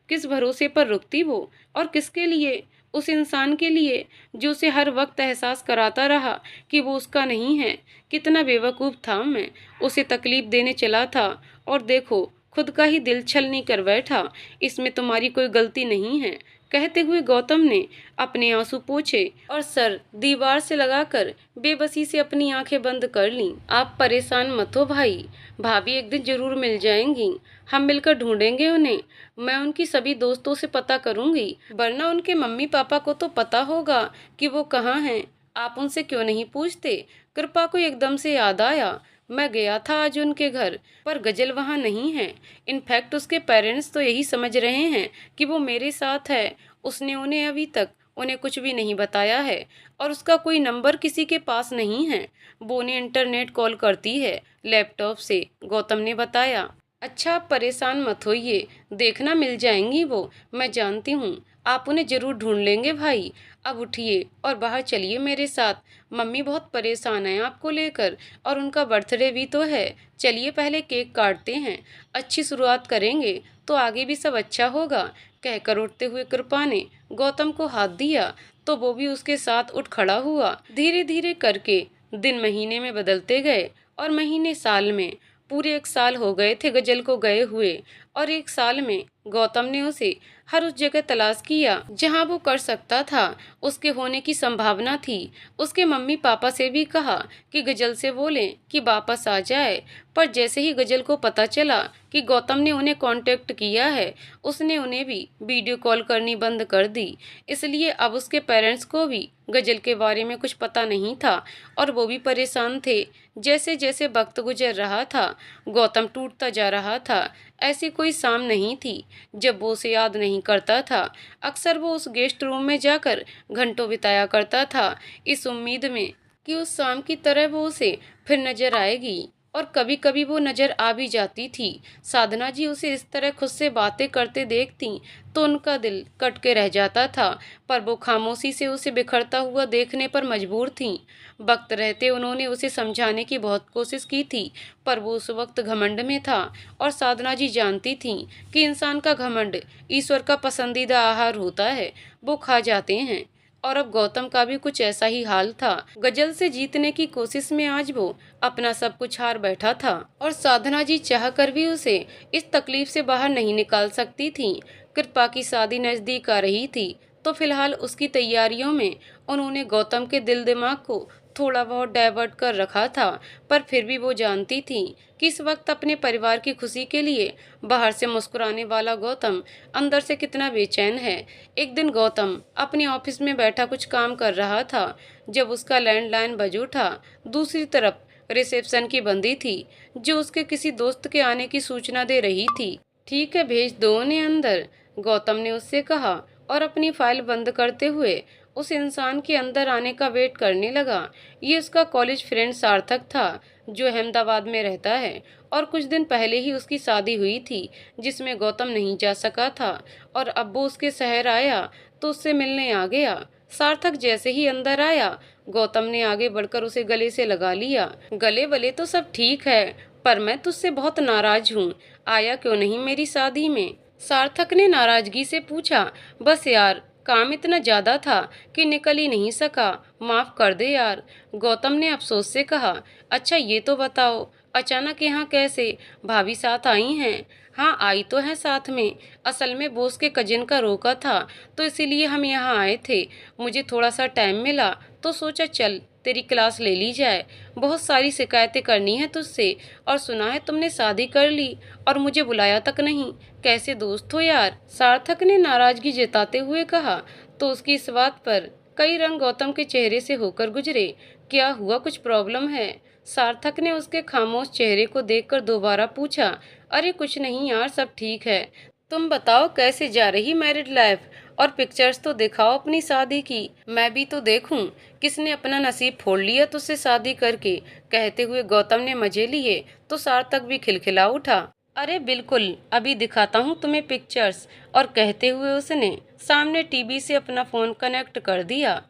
किस भरोसे पर रुकती वो, और किसके लिए? उस इंसान के लिए जो उसे हर वक्त एहसास कराता रहा कि वो उसका नहीं है। कितना बेवकूफ़ था मैं, उसे तकलीफ देने चला था और देखो खुद का ही दिल छलनी कर बैठा। इसमें तुम्हारी कोई गलती नहीं है। कहते हुए गौतम ने अपने आंसू पोंछे और सर दीवार से लगाकर बेबसी से अपनी आंखें बंद कर लीं। आप परेशान मत हो भाई, भाभी एक दिन जरूर मिल जाएंगी। हम मिलकर ढूंढेंगे उन्हें। मैं उनकी सभी दोस्तों से पता करूंगी, वरना उनके मम्मी पापा को तो पता होगा कि वो कहाँ हैं। आप उनसे क्यों नहीं पूछते? कृपा को एकदम से याद आया। मैं गया था आज उनके घर, पर गजल वहाँ नहीं है। इनफैक्ट उसके पेरेंट्स तो यही समझ रहे हैं कि वो मेरे साथ है। उसने उन्हें अभी तक उन्हें कुछ भी नहीं बताया है और उसका कोई नंबर किसी के पास नहीं है। वो उन्हें इंटरनेट कॉल करती है लैपटॉप से, गौतम ने बताया। अच्छा, आप परेशान मत होइए, देखना मिल जाएंगी वो, मैं जानती हूँ। आप उन्हें जरूर ढूंढ लेंगे भाई। अब उठिए और बाहर चलिए मेरे साथ। मम्मी बहुत परेशान हैं आपको लेकर और उनका बर्थडे भी तो है। चलिए पहले केक काटते हैं, अच्छी शुरुआत करेंगे तो आगे भी सब अच्छा होगा। कहकर उठते हुए कृपा ने गौतम को हाथ दिया तो वो भी उसके साथ उठ खड़ा हुआ। धीरे धीरे करके दिन महीने में बदलते गए और महीने साल में। पूरे 1 साल हो गए थे गजल को गए हुए। और 1 साल में गौतम ने उसे हर उस जगह तलाश किया जहां वो कर सकता था, उसके होने की संभावना थी। उसके मम्मी पापा से भी कहा कि गजल से बोलें कि वापस आ जाए, पर जैसे ही गजल को पता चला कि गौतम ने उन्हें कांटेक्ट किया है, उसने उन्हें भी वीडियो कॉल करनी बंद कर दी। इसलिए अब उसके पेरेंट्स को भी गजल के बारे में कुछ पता नहीं था और वो भी परेशान थे। जैसे जैसे वक्त गुजर रहा था, गौतम टूटता जा रहा था। ऐसी कोई शाम नहीं थी जब वो उसे याद नहीं करता था। अक्सर वो उस गेस्ट रूम में जाकर घंटों बिताया करता था, इस उम्मीद में कि उस शाम की तरह वो उसे फिर नजर आएगी। और कभी कभी वो नजर आ भी जाती थी। साधना जी उसे इस तरह खुद से बातें करते देखती तो उनका दिल कट के रह जाता था, पर वो खामोशी से उसे बिखरता हुआ देखने पर मजबूर थीं। वक्त रहते उन्होंने उसे समझाने की बहुत कोशिश की थी, पर वो उस वक्त घमंड में था और साधना जी जानती थीं कि इंसान का घमंड ईश्वर का पसंदीदा आहार होता है, वो खा जाते हैं। और अब गौतम का भी कुछ ऐसा ही हाल था। गजल से जीतने की कोशिश में आज वो अपना सब कुछ हार बैठा था और साधना जी चाह कर भी उसे इस तकलीफ से बाहर नहीं निकाल सकती थी। कृपा की शादी नजदीक आ रही थी, तो फिलहाल उसकी तैयारियों में उन्होंने गौतम के दिल दिमाग को थोड़ा बहुत डाइवर्ट कर रखा था, पर फिर भी वो जानती थी कि इस वक्त अपने परिवार की खुशी के लिए बाहर से मुस्कुराने वाला गौतम अंदर से कितना बेचैन है। एक दिन गौतम अपने ऑफिस में बैठा कुछ काम कर रहा था जब उसका लैंडलाइन बज उठा। दूसरी तरफ रिसेप्शन की बंदी थी जो उसके किसी दोस्त के आने की सूचना दे रही थी। ठीक है, भेज दो उन्हें अंदर, गौतम ने उससे कहा और अपनी फाइल बंद करते हुए उस इंसान के अंदर आने का वेट करने लगा। ये उसका कॉलेज फ्रेंड सार्थक था जो अहमदाबाद में रहता है और कुछ दिन पहले ही उसकी शादी हुई थी जिसमें गौतम नहीं जा सका था और अब वो उसके शहर आया तो उससे मिलने आ गया। सार्थक जैसे ही अंदर आया, गौतम ने आगे बढ़कर उसे गले से लगा लिया। गले वले तो सब ठीक है, पर मैं तुझसे बहुत नाराज हूँ। आया क्यों नहीं मेरी शादी में? सार्थक ने नाराजगी से पूछा। बस यार, काम इतना ज्यादा था कि निकल ही नहीं सका, माफ कर दे यार, गौतम ने अफसोस से कहा। अच्छा ये तो बताओ, अचानक यहाँ कैसे? भाभी साथ आई हैं? हाँ आई तो है साथ में, असल में बॉस के कजिन का रोका था तो इसीलिए हम यहाँ आए थे। मुझे थोड़ा सा टाइम मिला तो सोचा चल तेरी क्लास ले ली जाए। बहुत सारी शिकायतें करनी है तुझसे और सुना है तुमने शादी कर ली और मुझे बुलाया तक नहीं। कैसे दोस्त हो यार? सार्थक ने नाराजगी जताते हुए कहा। तो उसकी इस बात पर कई रंग गौतम के चेहरे से होकर गुजरे। क्या हुआ, कुछ प्रॉब्लम है? सार्थक ने उसके खामोश चेहरे को देखकर दोबारा पूछा। अरे कुछ नहीं यार, सब ठीक है। तुम बताओ कैसे जा रही मैरिड लाइफ, और पिक्चर्स तो दिखाओ अपनी शादी की, मैं भी तो देखूं किसने अपना नसीब फोड़ लिया तुझसे शादी करके। कहते हुए गौतम ने मजे लिए तो सार्थक भी खिलखिला उठा। अरे बिल्कुल, अभी दिखाता हूँ तुम्हें पिक्चर्स। और कहते हुए उसने सामने टीवी से अपना फोन कनेक्ट कर दिया।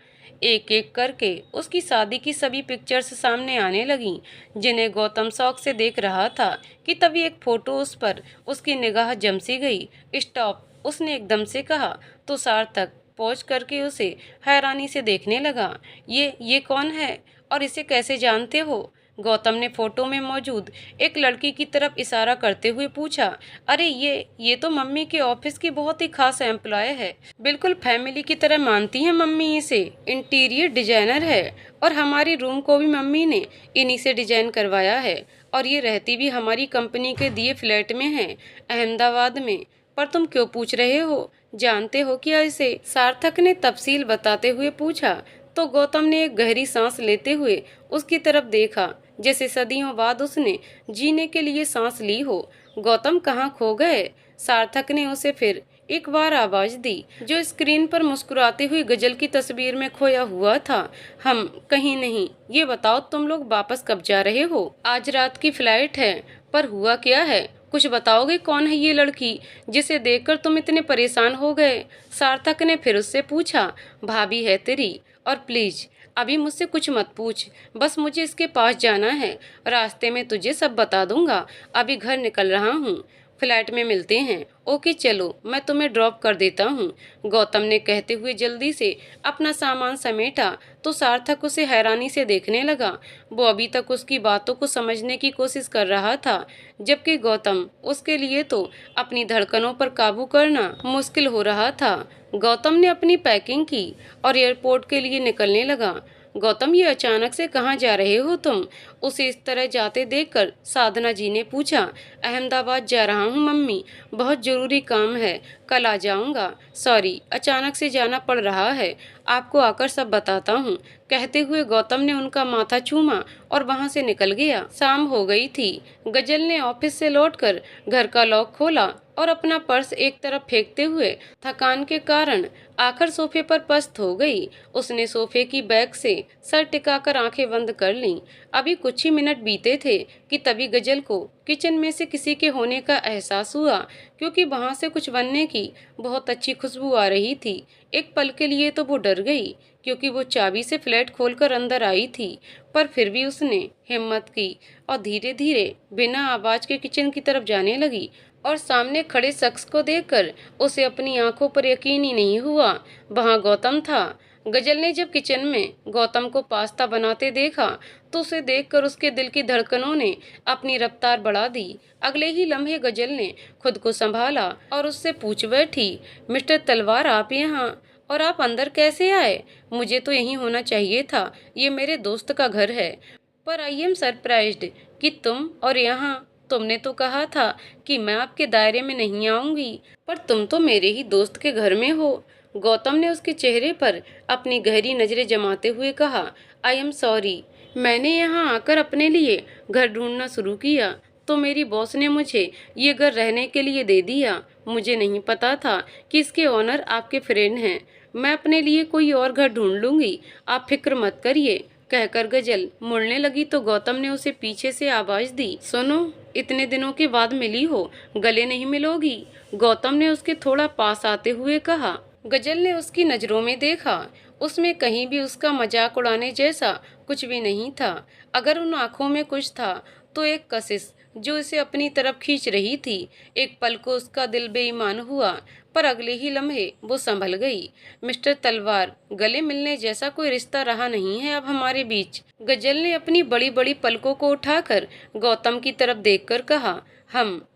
एक एक करके उसकी शादी की सभी पिक्चर्स सामने आने लगीं, जिन्हें गौतम शौक से देख रहा था कि तभी एक फोटो उस पर उसकी निगाह जम सी गई। स्टॉप, उसने एकदम से कहा तो सार्थक पॉज करके उसे हैरानी से देखने लगा। ये कौन है और इसे कैसे जानते हो? गौतम ने फोटो में मौजूद एक लड़की की तरफ इशारा करते हुए पूछा। अरे ये तो मम्मी के ऑफिस की बहुत ही खास एम्प्लॉय है, बिल्कुल फैमिली की तरह मानती है मम्मी इसे। इंटीरियर डिजाइनर है और हमारी रूम को भी मम्मी ने इन्हीं से डिजाइन करवाया है और ये रहती भी हमारी कंपनी के दिए फ्लैट में है अहमदाबाद में। पर तुम क्यों पूछ रहे हो, जानते हो क्या इसे? सार्थक ने तफसील बताते हुए पूछा। तो गौतम ने एक गहरी सांस लेते हुए उसकी तरफ देखा, जैसे सदियों बाद उसने जीने के लिए सांस ली हो। गौतम कहाँ खो गए? सार्थक ने उसे फिर एक बार आवाज दी, जो स्क्रीन पर मुस्कुराती हुई गजल की तस्वीर में खोया हुआ था। हम कहीं नहीं। ये बताओ तुम लोग वापस कब जा रहे हो? आज रात की फ्लाइट है। पर हुआ क्या है, कुछ बताओगे? कौन है ये लड़की जिसे देखकर तुम इतने परेशान हो गए? सार्थक ने फिर उससे पूछा। भाभी है तेरी, और प्लीज अभी मुझसे कुछ मत पूछ, बस मुझे इसके पास जाना है, रास्ते में तुझे सब बता दूंगा, अभी घर निकल रहा हूँ। फ्लैट में मिलते हैं। ओके चलो, मैं तुम्हें ड्रॉप कर देता हूँ। गौतम ने कहते हुए जल्दी से अपना सामान समेटा तो सार्थक उसे हैरानी से देखने लगा। वो अभी तक उसकी बातों को समझने की कोशिश कर रहा था, जबकि गौतम उसके लिए तो अपनी धड़कनों पर काबू करना मुश्किल हो रहा था। गौतम ने अपनी पैकिंग की और एयरपोर्ट के लिए निकलने लगा। गौतम, ये अचानक से कहाँ जा रहे हो तुम? उसे इस तरह जाते देखकर साधना जी ने पूछा। अहमदाबाद जा रहा हूँ मम्मी, बहुत जरूरी काम है, कल आ जाऊंगा। सॉरी, अचानक से जाना पड़ रहा है, आपको आकर सब बताता हूँ। कहते हुए गौतम ने उनका माथा चूमा और वहां से निकल गया। शाम हो गई थी। गजल ने ऑफिस से लौटकर घर का लॉक खोला और अपना पर्स एक तरफ फेंकते हुए थकान के कारण आकर सोफे पर पस्त हो गई। उसने सोफे की बैक से सर टिकाकर आंखें बंद कर लीं। अभी कुछ ही मिनट बीते थे कि तभी गजल को किचन में से किसी के होने का एहसास हुआ, क्योंकि वहां से कुछ बनने की बहुत अच्छी खुशबू आ रही थी। एक पल के लिए तो वो डर गई, क्योंकि वो चाबी से फ्लैट खोलकर अंदर आई थी, पर फिर भी उसने हिम्मत की और धीरे धीरे बिना आवाज के किचन की तरफ जाने लगी। और सामने खड़े शख्स को देखकर उसे अपनी आंखों पर यकीन ही नहीं हुआ। वहां गौतम था। गजल ने जब किचन में गौतम को पास्ता बनाते देखा तो उसे देखकर उसके दिल की धड़कनों ने अपनी रफ्तार बढ़ा दी। अगले ही लम्हे गजल ने खुद को संभाला और उससे पूछ बैठी, मिस्टर तलवार, आप यहाँ? और आप अंदर कैसे आए? मुझे तो यहीं होना चाहिए था, ये मेरे दोस्त का घर है। पर आई एम सरप्राइज्ड कि तुम और यहाँ। तुमने तो कहा था कि मैं आपके दायरे में नहीं आऊंगी, पर तुम तो मेरे ही दोस्त के घर में हो। गौतम ने उसके चेहरे पर अपनी गहरी नजरें जमाते हुए कहा, आई एम सॉरी, मैंने यहाँ आकर अपने लिए घर ढूंढना शुरू किया तो मेरी बॉस ने मुझे ये घर रहने के लिए दे दिया। मुझे नहीं पता था कि इसके ओनर आपके फ्रेंड हैं। मैं अपने लिए कोई और घर ढूंढ लूंगी, आप फिक्र मत करिए। कहकर गजल मुड़ने लगी तो गौतम ने उसे पीछे से आवाज दी, सुनो, इतने दिनों के बाद मिली हो, गले नहीं मिलोगी? गौतम ने उसके थोड़ा पास आते हुए कहा। गजल ने उसकी नजरों में देखा। उसमें कहीं भी उसका मजाक उड़ाने जैसा कुछ भी नहीं था। अगर उन आंखों में कुछ था तो एक कशिश जो इसे अपनी तरफ खींच रही थी। एक पल को उसका दिल बेईमान हुआ, पर अगले ही लम्हे वो संभल गई। मिस्टर तलवार, गले मिलने जैसा कोई रिश्ता रहा नहीं है अब हमारे बीच। गजल ने अपनी बड़ी बड़ी पलकों को उठाकर गौतम की तरफ देखकर कहा,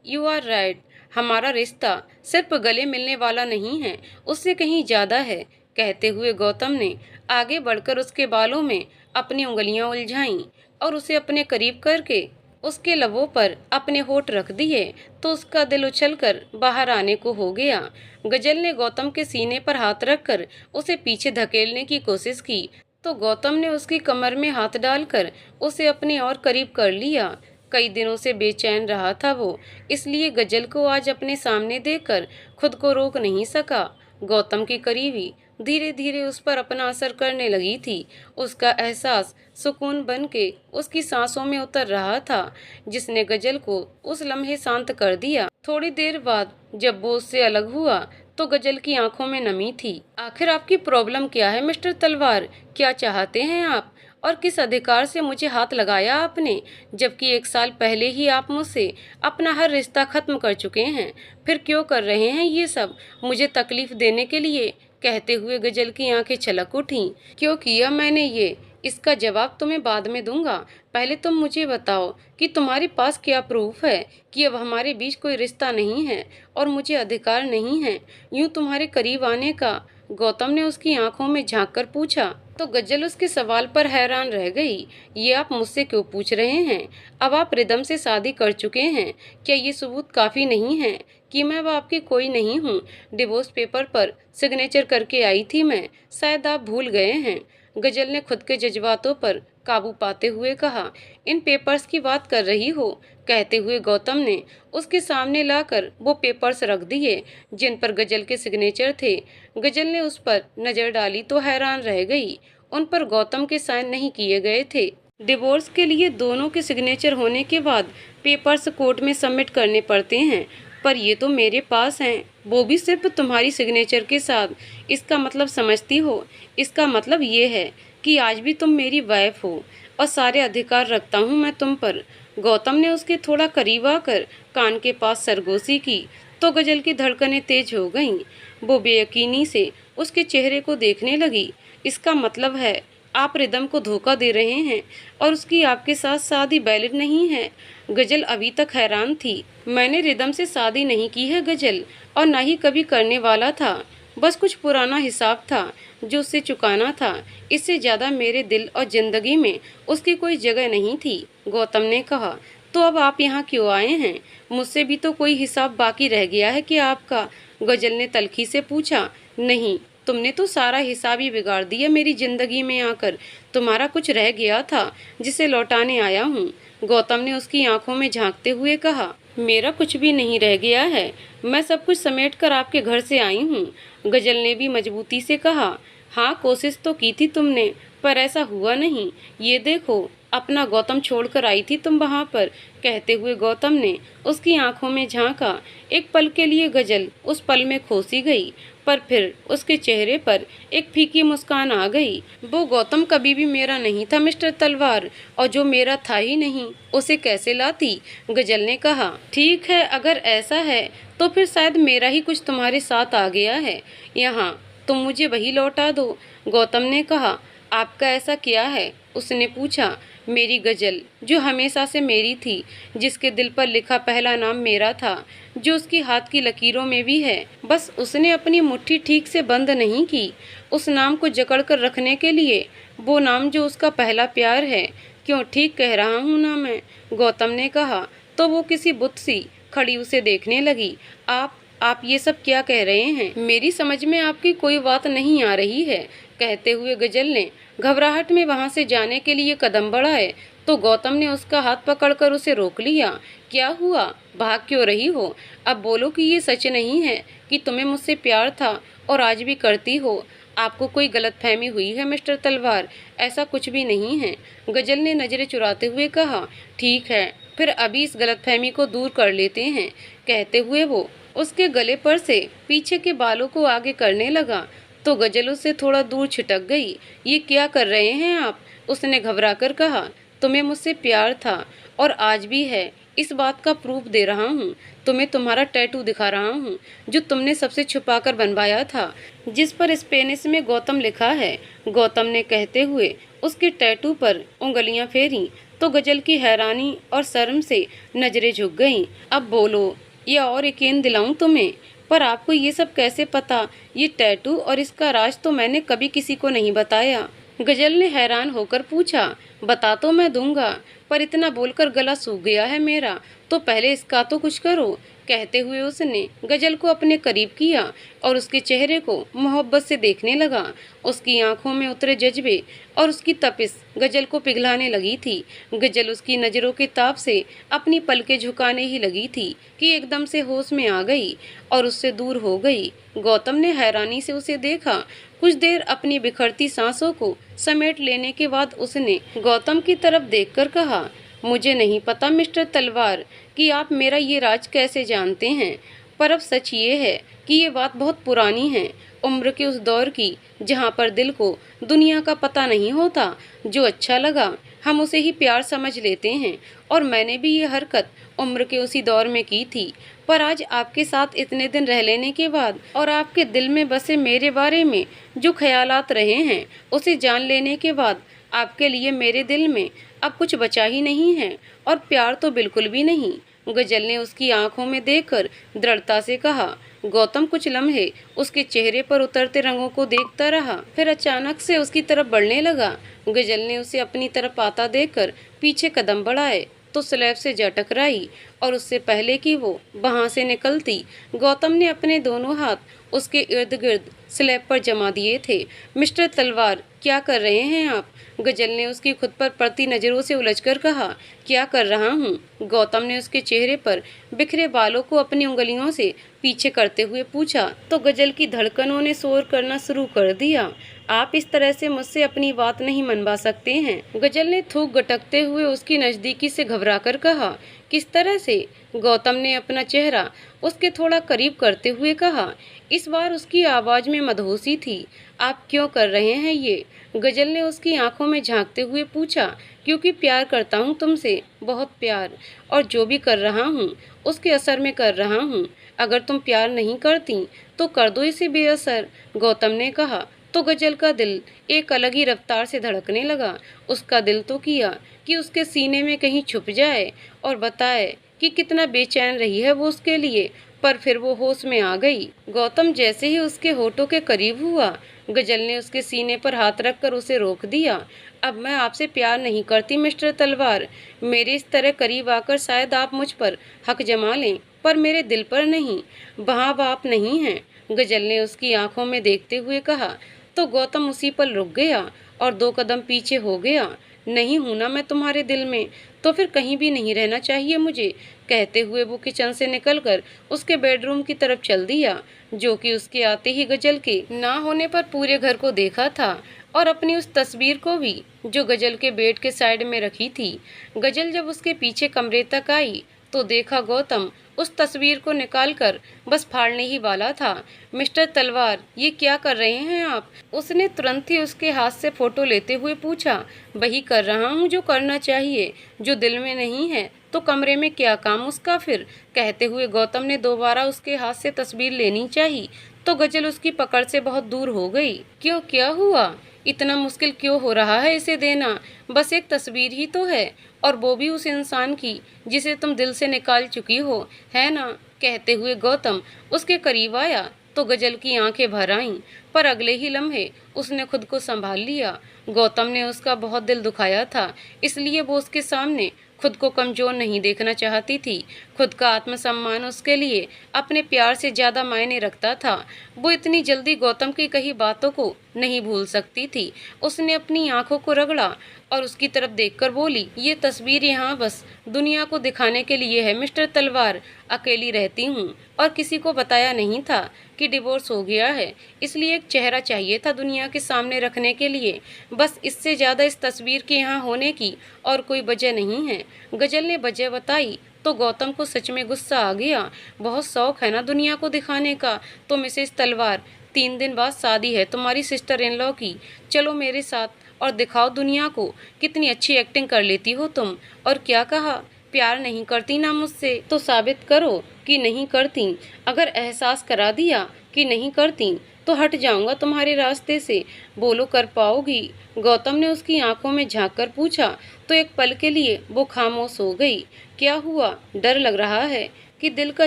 यू आर राइट, हमारा रिश्ता सिर्फ गले मिलने वाला नहीं है, उससे कहीं ज्यादा है। कहते हुए गौतम ने आगे बढ़कर उसके बालों में अपनी उंगलियां उलझाईं और उसे अपने करीब करके उसके लबों पर अपने होठ रख दिए तो उसका दिल उछलकर बाहर आने को हो गया। गजल ने गौतम के सीने पर हाथ रखकर उसे पीछे धकेलने की कोशिश की तो गौतम ने उसकी कमर में हाथ डालकर उसे अपने और करीब कर लिया। कई दिनों से बेचैन रहा था वो, इसलिए गजल को आज अपने सामने देखकर खुद को रोक नहीं सका। गौतम की करीबी धीरे धीरे उस पर अपना असर करने लगी थी। उसका एहसास सुकून बन के उसकी सांसों में उतर रहा था, जिसने गजल को उस लम्हे शांत कर दिया। थोड़ी देर बाद जब वो उससे अलग हुआ तो गजल की आंखों में नमी थी। आखिर आपकी प्रॉब्लम क्या है मिस्टर तलवार? क्या चाहते हैं आप? और किस अधिकार से मुझे हाथ लगाया आपने, जबकि 1 साल पहले ही आप मुझसे अपना हर रिश्ता खत्म कर चुके हैं? फिर क्यों कर रहे हैं ये सब, मुझे तकलीफ देने के लिए? कहते हुए गजल की आंखें छलक उठीं। क्यों किया मैंने ये, इसका जवाब तुम्हें बाद में दूंगा। पहले तुम मुझे बताओ कि तुम्हारे पास क्या प्रूफ है कि अब हमारे बीच कोई रिश्ता नहीं है और मुझे अधिकार नहीं है यूं तुम्हारे करीब आने का? गौतम ने उसकी आंखों में झांक कर पूछा तो गजल उसके सवाल पर हैरान रह गई। ये आप मुझसे क्यों पूछ रहे हैं? अब आप रिदम से शादी कर चुके हैं, क्या ये सबूत काफी नहीं है कि मैं अब आपकी कोई नहीं हूँ? डिवोर्स पेपर पर सिग्नेचर करके आई थी मैं, शायद आप भूल गए हैं। गजल ने खुद के जज्बातों पर काबू पाते हुए कहा, इन पेपर्स की बात कर रही हो? कहते हुए गौतम ने उसके सामने लाकर वो पेपर्स रख दिए जिन पर गजल के सिग्नेचर थे। गजल ने उस पर नजर डाली तो हैरान रह गई। उन पर गौतम के साइन नहीं किए गए थे। डिवोर्स के लिए दोनों के सिग्नेचर होने के बाद पेपर्स कोर्ट में सबमिट करने पड़ते हैं, पर ये तो मेरे पास हैं, वो भी सिर्फ तुम्हारी सिग्नेचर के साथ। इसका मतलब समझती हो? इसका मतलब ये है कि आज भी तुम मेरी वाइफ हो और सारे अधिकार रखता हूँ मैं तुम पर। गौतम ने उसके थोड़ा करीब आकर कान के पास सरगोशी की तो गजल की धड़कनें तेज हो गईं। वो बेयकीनी से उसके चेहरे को देखने लगी। इसका मतलब है आप रिदम को धोखा दे रहे हैं और उसकी आपके साथ शादी वैलिड नहीं है। गजल अभी तक हैरान थी। मैंने रिदम से शादी नहीं की है गजल, और ना ही कभी करने वाला था। बस कुछ पुराना हिसाब था जो उससे चुकाना था। इससे ज़्यादा मेरे दिल और जिंदगी में उसकी कोई जगह नहीं थी। गौतम ने कहा, तो अब आप यहाँ क्यों आए हैं? मुझसे भी तो कोई हिसाब बाकी रह गया है कि आपका? गजल ने तल्खी से पूछा। नहीं, तुमने तो सारा हिसाब ही बिगाड़ दिया मेरी जिंदगी में आकर। तुम्हारा कुछ रह गया था जिसे लौटाने आया हूँ। गौतम ने उसकी आंखों में झांकते हुए कहा, मेरा कुछ भी नहीं रह गया है। मैं सब कुछ समेट कर आपके घर से आई हूँ। गजल ने भी मजबूती से कहा, हाँ कोशिश तो की थी तुमने, पर ऐसा हुआ नहीं। ये देखो, अपना गौतम छोड़कर आई थी तुम वहाँ पर। कहते हुए गौतम ने उसकी आंखों में झांका। एक पल के लिए गजल उस पल में खोसी गई, पर फिर उसके चेहरे पर एक फीकी मुस्कान आ गई। वो गौतम कभी भी मेरा नहीं था मिस्टर तलवार, और जो मेरा था ही नहीं उसे कैसे लाती? गजल ने कहा, ठीक है, अगर ऐसा है तो फिर शायद मेरा ही कुछ तुम्हारे साथ आ गया है यहाँ, तुम मुझे वही लौटा दो। गौतम ने कहा, आपका ऐसा क्या है? उसने पूछा। मेरी गजल, जो हमेशा से मेरी थी, जिसके दिल पर लिखा पहला नाम मेरा था, जो उसकी हाथ की लकीरों में भी है। बस उसने अपनी मुट्ठी ठीक से बंद नहीं की उस नाम को जकड़ कर रखने के लिए। वो नाम जो उसका पहला प्यार है। क्यों, ठीक कह रहा हूँ ना मैं? गौतम ने कहा। तो वो किसी बुत सी खड़ी उसे देखने लगी। आप ये सब क्या कह रहे हैं? मेरी समझ में आपकी कोई बात नहीं आ रही है। कहते हुए गजल ने घबराहट में वहां से जाने के लिए कदम बढ़ाए तो गौतम ने उसका हाथ पकड़कर उसे रोक लिया। क्या हुआ? भाग क्यों रही हो? अब बोलो कि ये सच नहीं है कि तुम्हें मुझसे प्यार था और आज भी करती हो। आपको कोई गलतफहमी हुई है मिस्टर तलवार, ऐसा कुछ भी नहीं है। गजल ने नजरें चुराते हुए कहा। ठीक है, फिर अभी इस गलतफहमी को दूर कर लेते हैं। कहते हुए वो उसके गले पर से पीछे के बालों को आगे करने लगा तो गजल उससे थोड़ा दूर छिटक गई। ये क्या कर रहे हैं आप? उसने घबराकर कहा। तुम्हें मुझसे प्यार था और आज भी है, इस बात का प्रूफ दे रहा हूँ। तुम्हें तुम्हारा टैटू दिखा रहा हूँ जो तुमने सबसे छुपाकर बनवाया था, जिस पर स्पेनिश में गौतम लिखा है। गौतम ने कहते हुए उसके टैटू पर उंगलियां फेरी तो गजल की हैरानी और शर्म से नजरें झुक गईं। अब बोलो, या और यकीन दिलाऊं तुम्हें? पर आपको ये सब कैसे पता? ये टैटू और इसका राज तो मैंने कभी किसी को नहीं बताया। गजल ने हैरान होकर पूछा। बता तो मैं दूंगा, पर इतना बोलकर गला सूख गया है मेरा, तो पहले इसका तो कुछ करो। कहते हुए उसने गजल को अपने करीब किया और उसके चेहरे को मोहब्बत से देखने लगा। उसकी आंखों में उतरे जज्बे और उसकी तपिश गजल को पिघलाने लगी थी। गजल उसकी नज़रों के ताप से अपनी पलकें झुकाने ही लगी थी कि एकदम से होश में आ गई और उससे दूर हो गई। गौतम ने हैरानी से उसे देखा। कुछ देर अपनी बिखरती सांसों को समेट लेने के बाद उसने गौतम की तरफ देखकर कहा, मुझे नहीं पता मिस्टर तलवार कि आप मेरा ये राज कैसे जानते हैं, पर अब सच ये है कि ये बात बहुत पुरानी है, उम्र के उस दौर की जहाँ पर दिल को दुनिया का पता नहीं होता। जो अच्छा लगा हम उसे ही प्यार समझ लेते हैं, और मैंने भी ये हरकत उम्र के उसी दौर में की थी। पर आज आपके साथ इतने दिन रह लेने के बाद और आपके दिल में बसे मेरे बारे में जो ख्यालात रहे हैं उसे जान लेने के बाद आपके लिए मेरे दिल में अब कुछ बचा ही नहीं है, और प्यार तो बिल्कुल भी नहीं। गजल ने उसकी आंखों में देखकर दृढ़ता से कहा। गौतम कुछ लम्हे उसके चेहरे पर उतरते रंगों को देखता रहा, फिर अचानक से उसकी तरफ बढ़ने लगा। गजल ने उसे अपनी तरफ आता देखकर पीछे कदम बढ़ाए तो स्लैब से जा टकराई, और उससे पहले कि वो वहां से निकलती गौतम ने अपने दोनों हाथ उसके इर्द गिर्द स्लैब पर जमा दिए थे। मिस्टर तलवार, क्या कर रहे हैं आप? गजल ने उसकी खुद पर पड़ती नज़रों से उलझकर कहा। क्या कर रहा हूँ? गौतम ने उसके चेहरे पर बिखरे बालों को अपनी उंगलियों से पीछे करते हुए पूछा तो गजल की धड़कनों ने शोर करना शुरू कर दिया। आप इस तरह से मुझसे अपनी बात नहीं मनवा सकते हैं। गजल ने थूक गटकते हुए उसकी नज़दीकी से घबराकर कहा। किस तरह से? गौतम ने अपना चेहरा उसके थोड़ा करीब करते हुए कहा। इस बार उसकी आवाज में मदहोशी थी। आप क्यों कर रहे हैं ये? गजल ने उसकी आंखों में झांकते हुए पूछा। क्योंकि प्यार करता हूँ तुमसे, बहुत प्यार, और जो भी कर रहा हूँ उसके असर में कर रहा हूँ। अगर तुम प्यार नहीं करती तो कर दो इसे बेअसर, गौतम ने कहा। तो गजल का दिल एक अलग ही रफ्तार से धड़कने लगा। उसका दिल तो किया कि उसके सीने में कहीं छुप जाए और बताए कि कितना बेचैन रही है वो उसके लिए, पर फिर वो होश में आ गई। गौतम जैसे ही उसके होठों के करीब हुआ, गजल ने उसके सीने पर हाथ रखकर उसे रोक दिया। अब मैं आपसे प्यार नहीं करती मिस्टर तलवार। मेरे इस तरह करीब आकर शायद आप मुझ पर हक जमा लें, पर मेरे दिल पर नहीं। वहाँ आप नहीं हैं, गजल ने उसकी आंखों में देखते हुए कहा। तो गौतम उसी पर रुक गया और 2 कदम पीछे हो गया। नहीं हूं ना मैं तुम्हारे दिल में, तो फिर कहीं भी नहीं रहना चाहिए मुझे, कहते हुए वो किचन से निकलकर उसके बेडरूम की तरफ चल दिया, जो कि उसके आते ही गजल के ना होने पर पूरे घर को देखा था, और अपनी उस तस्वीर को भी, जो गजल के बेड के साइड में रखी थी। गजल जब उसके पीछे कमरे तक आई तो देखा गौतम उस तस्वीर को निकालकर बस फाड़ने ही वाला था। मिस्टर तलवार, ये क्या कर रहे हैं आप? उसने तुरंत ही उसके हाथ से फोटो लेते हुए पूछा। वही कर रहा हूँ जो करना चाहिए, जो दिल में नहीं है तो कमरे में क्या काम उसका फिर, कहते हुए गौतम ने दोबारा उसके हाथ से तस्वीर लेनी चाहिए तो गजल उसकी पकड़ से बहुत दूर हो गई। क्यों, क्या हुआ? इतना मुश्किल क्यों हो रहा है इसे देना? बस एक तस्वीर ही तो है, और वो भी उस इंसान की जिसे तुम दिल से निकाल चुकी हो, है ना? कहते हुए गौतम उसके करीब आया तो गजल की आंखें भर आईं, पर अगले ही लम्हे उसने खुद को संभाल लिया। गौतम ने उसका बहुत दिल दुखाया था, इसलिए वो उसके सामने खुद को कमजोर नहीं देखना चाहती थी। खुद का आत्मसम्मान उसके लिए अपने प्यार से ज्यादा मायने रखता था। वो इतनी जल्दी गौतम की कही बातों को नहीं भूल सकती थी। उसने अपनी आंखों को रगड़ा और उसकी तरफ देखकर बोली, ये तस्वीर यहाँ बस दुनिया को दिखाने के लिए है मिस्टर तलवार। अकेली रहती हूँ और किसी को बताया नहीं था कि डिवोर्स हो गया है, इसलिए एक चेहरा चाहिए था दुनिया के सामने रखने के लिए। बस इससे ज्यादा इस तस्वीर के यहाँ होने की और कोई वजह नहीं है। गजल ने वजह बताई तो गौतम को सच में गुस्सा आ गया। बहुत शौक है ना दुनिया को दिखाने का तो मिसेस तलवार, 3 दिन बाद शादी है तुम्हारी सिस्टर इन लॉ की। चलो मेरे साथ और दिखाओ दुनिया को कितनी अच्छी एक्टिंग कर लेती हो तुम। और क्या कहा? प्यार नहीं करती ना मुझसे तो साबित करो कि नहीं करती। अगर एहसास करा दिया कि नहीं करती तो हट जाऊंगा तुम्हारे रास्ते से। बोलो, कर पाओगी? गौतम ने उसकी आंखों में झांककर पूछा तो एक पल के लिए वो खामोश हो गई। क्या हुआ? डर लग रहा है कि दिल का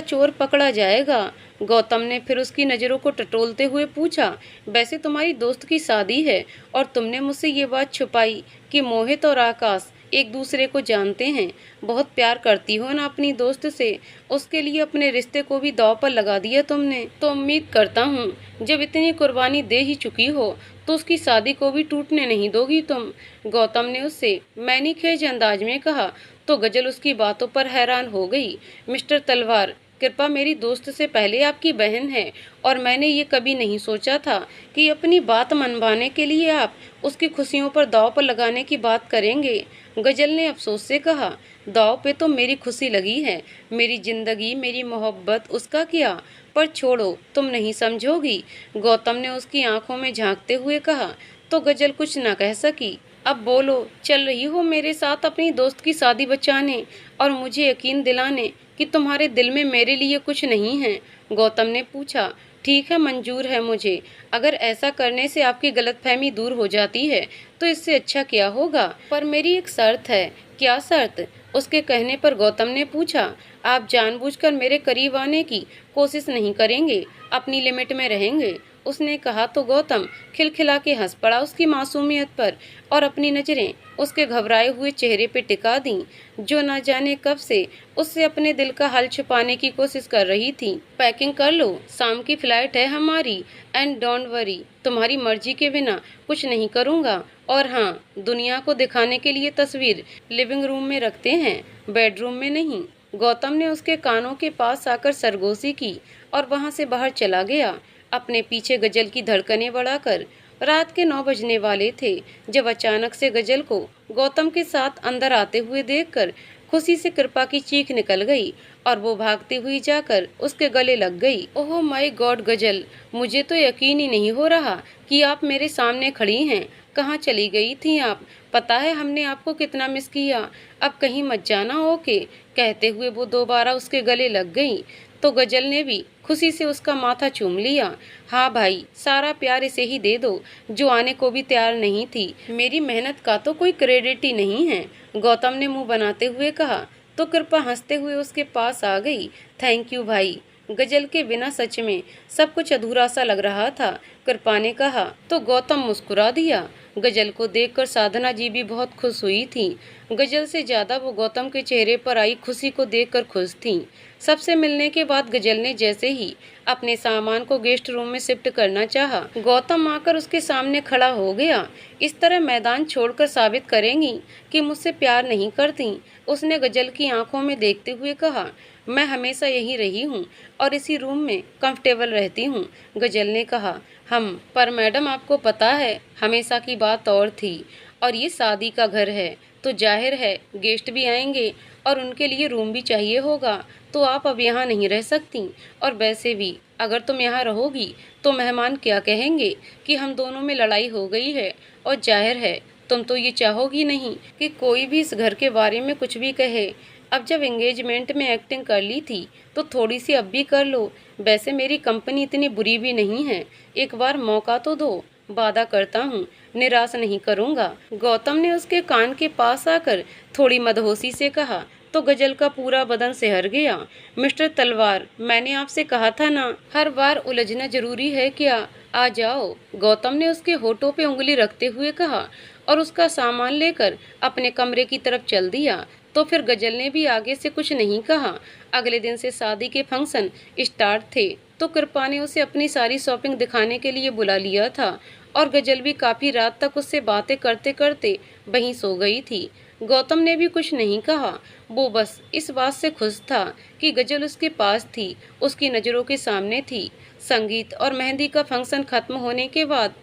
चोर पकड़ा जाएगा? गौतम ने फिर उसकी नज़रों को टटोलते हुए पूछा। वैसे तुम्हारी दोस्त की शादी है और तुमने मुझसे ये बात छुपाई कि मोहित और आकाश एक दूसरे को जानते हैं। बहुत प्यार करती हो ना अपनी दोस्त से, उसके लिए अपने रिश्ते को भी दांव पर लगा दिया तुमने। तो उम्मीद करता हूँ जब इतनी कुर्बानी दे ही चुकी हो तो उसकी शादी को भी टूटने नहीं दोगी तुम, गौतम ने उससे मैनीखेज अंदाज में कहा। तो गजल उसकी बातों पर हैरान हो गई। मिस्टर तलवार, कृपा मेरी दोस्त से पहले आपकी बहन है, और मैंने ये कभी नहीं सोचा था कि अपनी बात मनवाने के लिए आप उसकी खुशियों पर दांव पर लगाने की बात करेंगे, गजल ने अफसोस से कहा। दांव पे तो मेरी खुशी लगी है, मेरी जिंदगी, मेरी मोहब्बत, उसका क्या? पर छोड़ो, तुम नहीं समझोगी, गौतम ने उसकी आंखों में झांकते हुए कहा। तो गजल कुछ न कह सकी। अब बोलो, चल रही हो मेरे साथ अपनी दोस्त की शादी बचाने और मुझे यकीन दिलाने कि तुम्हारे दिल में मेरे लिए कुछ नहीं है? गौतम ने पूछा। ठीक है, मंजूर है मुझे। अगर ऐसा करने से आपकी गलतफहमी दूर हो जाती है तो इससे अच्छा क्या होगा, पर मेरी एक शर्त है। क्या शर्त? उसके कहने पर गौतम ने पूछा। आप जानबूझकर मेरे करीब आने की कोशिश नहीं करेंगे, अपनी लिमिट में रहेंगे, उसने कहा। तो गौतम खिलखिला के हंस पड़ा उसकी मासूमियत पर और अपनी नजरें उसके घबराए हुए चेहरे पे टिका दी, जो न जाने कब से उससे अपने दिल का हाल छुपाने की कोशिश कर रही थी। पैकिंग कर लो, शाम की फ्लाइट है हमारी, एंड डोंट वरी, तुम्हारी मर्जी के बिना कुछ नहीं करूँगा। और हाँ, दुनिया को दिखाने के लिए तस्वीर लिविंग रूम में रखते हैं, बेडरूम में नहीं। गौतम ने उसके कानों के पास आकर सरगोशी की और वहां से बाहर चला गया, अपने पीछे गजल की धड़कनें बढ़ाकर। रात के 9 बजने वाले थे जब अचानक से गजल को गौतम के साथ अंदर आते हुए देखकर खुशी से कृपा की चीख निकल गई और वो भागती हुई जाकर उसके गले लग गई। ओह माय गॉड गजल, मुझे तो यकीन ही नहीं हो रहा कि आप मेरे सामने खड़ी हैं। कहाँ चली गई थी आप? पता है हमने आपको कितना मिस किया। अब कहीं मत जाना ओके। कहते हुए वो दोबारा उसके गले लग गई तो गजल ने भी खुशी से उसका माथा चूम लिया। हाँ भाई, सारा प्यार इसे ही दे दो जो आने को भी तैयार नहीं थी। मेरी मेहनत का तो कोई क्रेडिट ही नहीं है, गौतम ने मुंह बनाते हुए कहा तो कृपा हंसते हुए उसके पास आ गई। थैंक यू भाई। गजल के बिना सच में सब कुछ अधूरा सा लग रहा था। कृपा ने कहा तो गौतम मुस्कुरा दिया। गजल को देखकर साधना जी भी बहुत खुश हुई थी। गजल से ज्यादा वो गौतम के चेहरे पर आई खुशी को देखकर खुश थी। सबसे मिलने के बाद गजल ने जैसे ही अपने सामान को गेस्ट रूम में शिफ्ट करना चाहा, गौतम आकर उसके सामने खड़ा हो गया। इस तरह मैदान छोड़कर साबित करेंगी कि मुझसे प्यार नहीं करती? उसने गजल की आंखों में देखते हुए कहा। मैं हमेशा यही रही हूँ और इसी रूम में कंफर्टेबल रहती हूँ, गजल ने कहा। पर मैडम आपको पता है हमेशा की बात और थी, और ये शादी का घर है तो जाहिर है गेस्ट भी आएंगे और उनके लिए रूम भी चाहिए होगा, तो आप अब यहाँ नहीं रह सकती। और वैसे भी अगर तुम यहाँ रहोगी तो मेहमान क्या कहेंगे कि हम दोनों में लड़ाई हो गई है, और जाहिर है तुम तो ये चाहोगी नहीं कि कोई भी इस घर के बारे में कुछ भी कहे। अब जब एंगेजमेंट में एक्टिंग कर ली थी तो थोड़ी सी अब भी कर लो। वैसे मेरी कंपनी इतनी बुरी भी नहीं है, एक बार मौका तो दो। वादा करता हूँ निराश नहीं करूँगा, गौतम ने उसके कान के पास आकर थोड़ी मदहोशी से कहा तो गजल का पूरा बदन सिहर गया। मिस्टर तलवार, मैंने आपसे कहा था ना, हर बार उलझना जरूरी है क्या? आ जाओ, गौतम ने उसके होठों पे उंगली रखते हुए कहा और उसका सामान लेकर अपने कमरे की तरफ चल दिया। तो फिर गजल ने भी आगे से कुछ नहीं कहा। अगले दिन से शादी के फंक्शन स्टार्ट थे तो कृपा ने उसे अपनी सारी शॉपिंग दिखाने के लिए बुला लिया था और गजल भी काफी रात तक उससे बातें करते करते वहीं सो गई थी। गौतम ने भी कुछ नहीं कहा, वो बस इस बात से खुश था कि गजल उसके पास थी, उसकी नज़रों के सामने थी। संगीत और मेहंदी का फंक्शन खत्म होने के बाद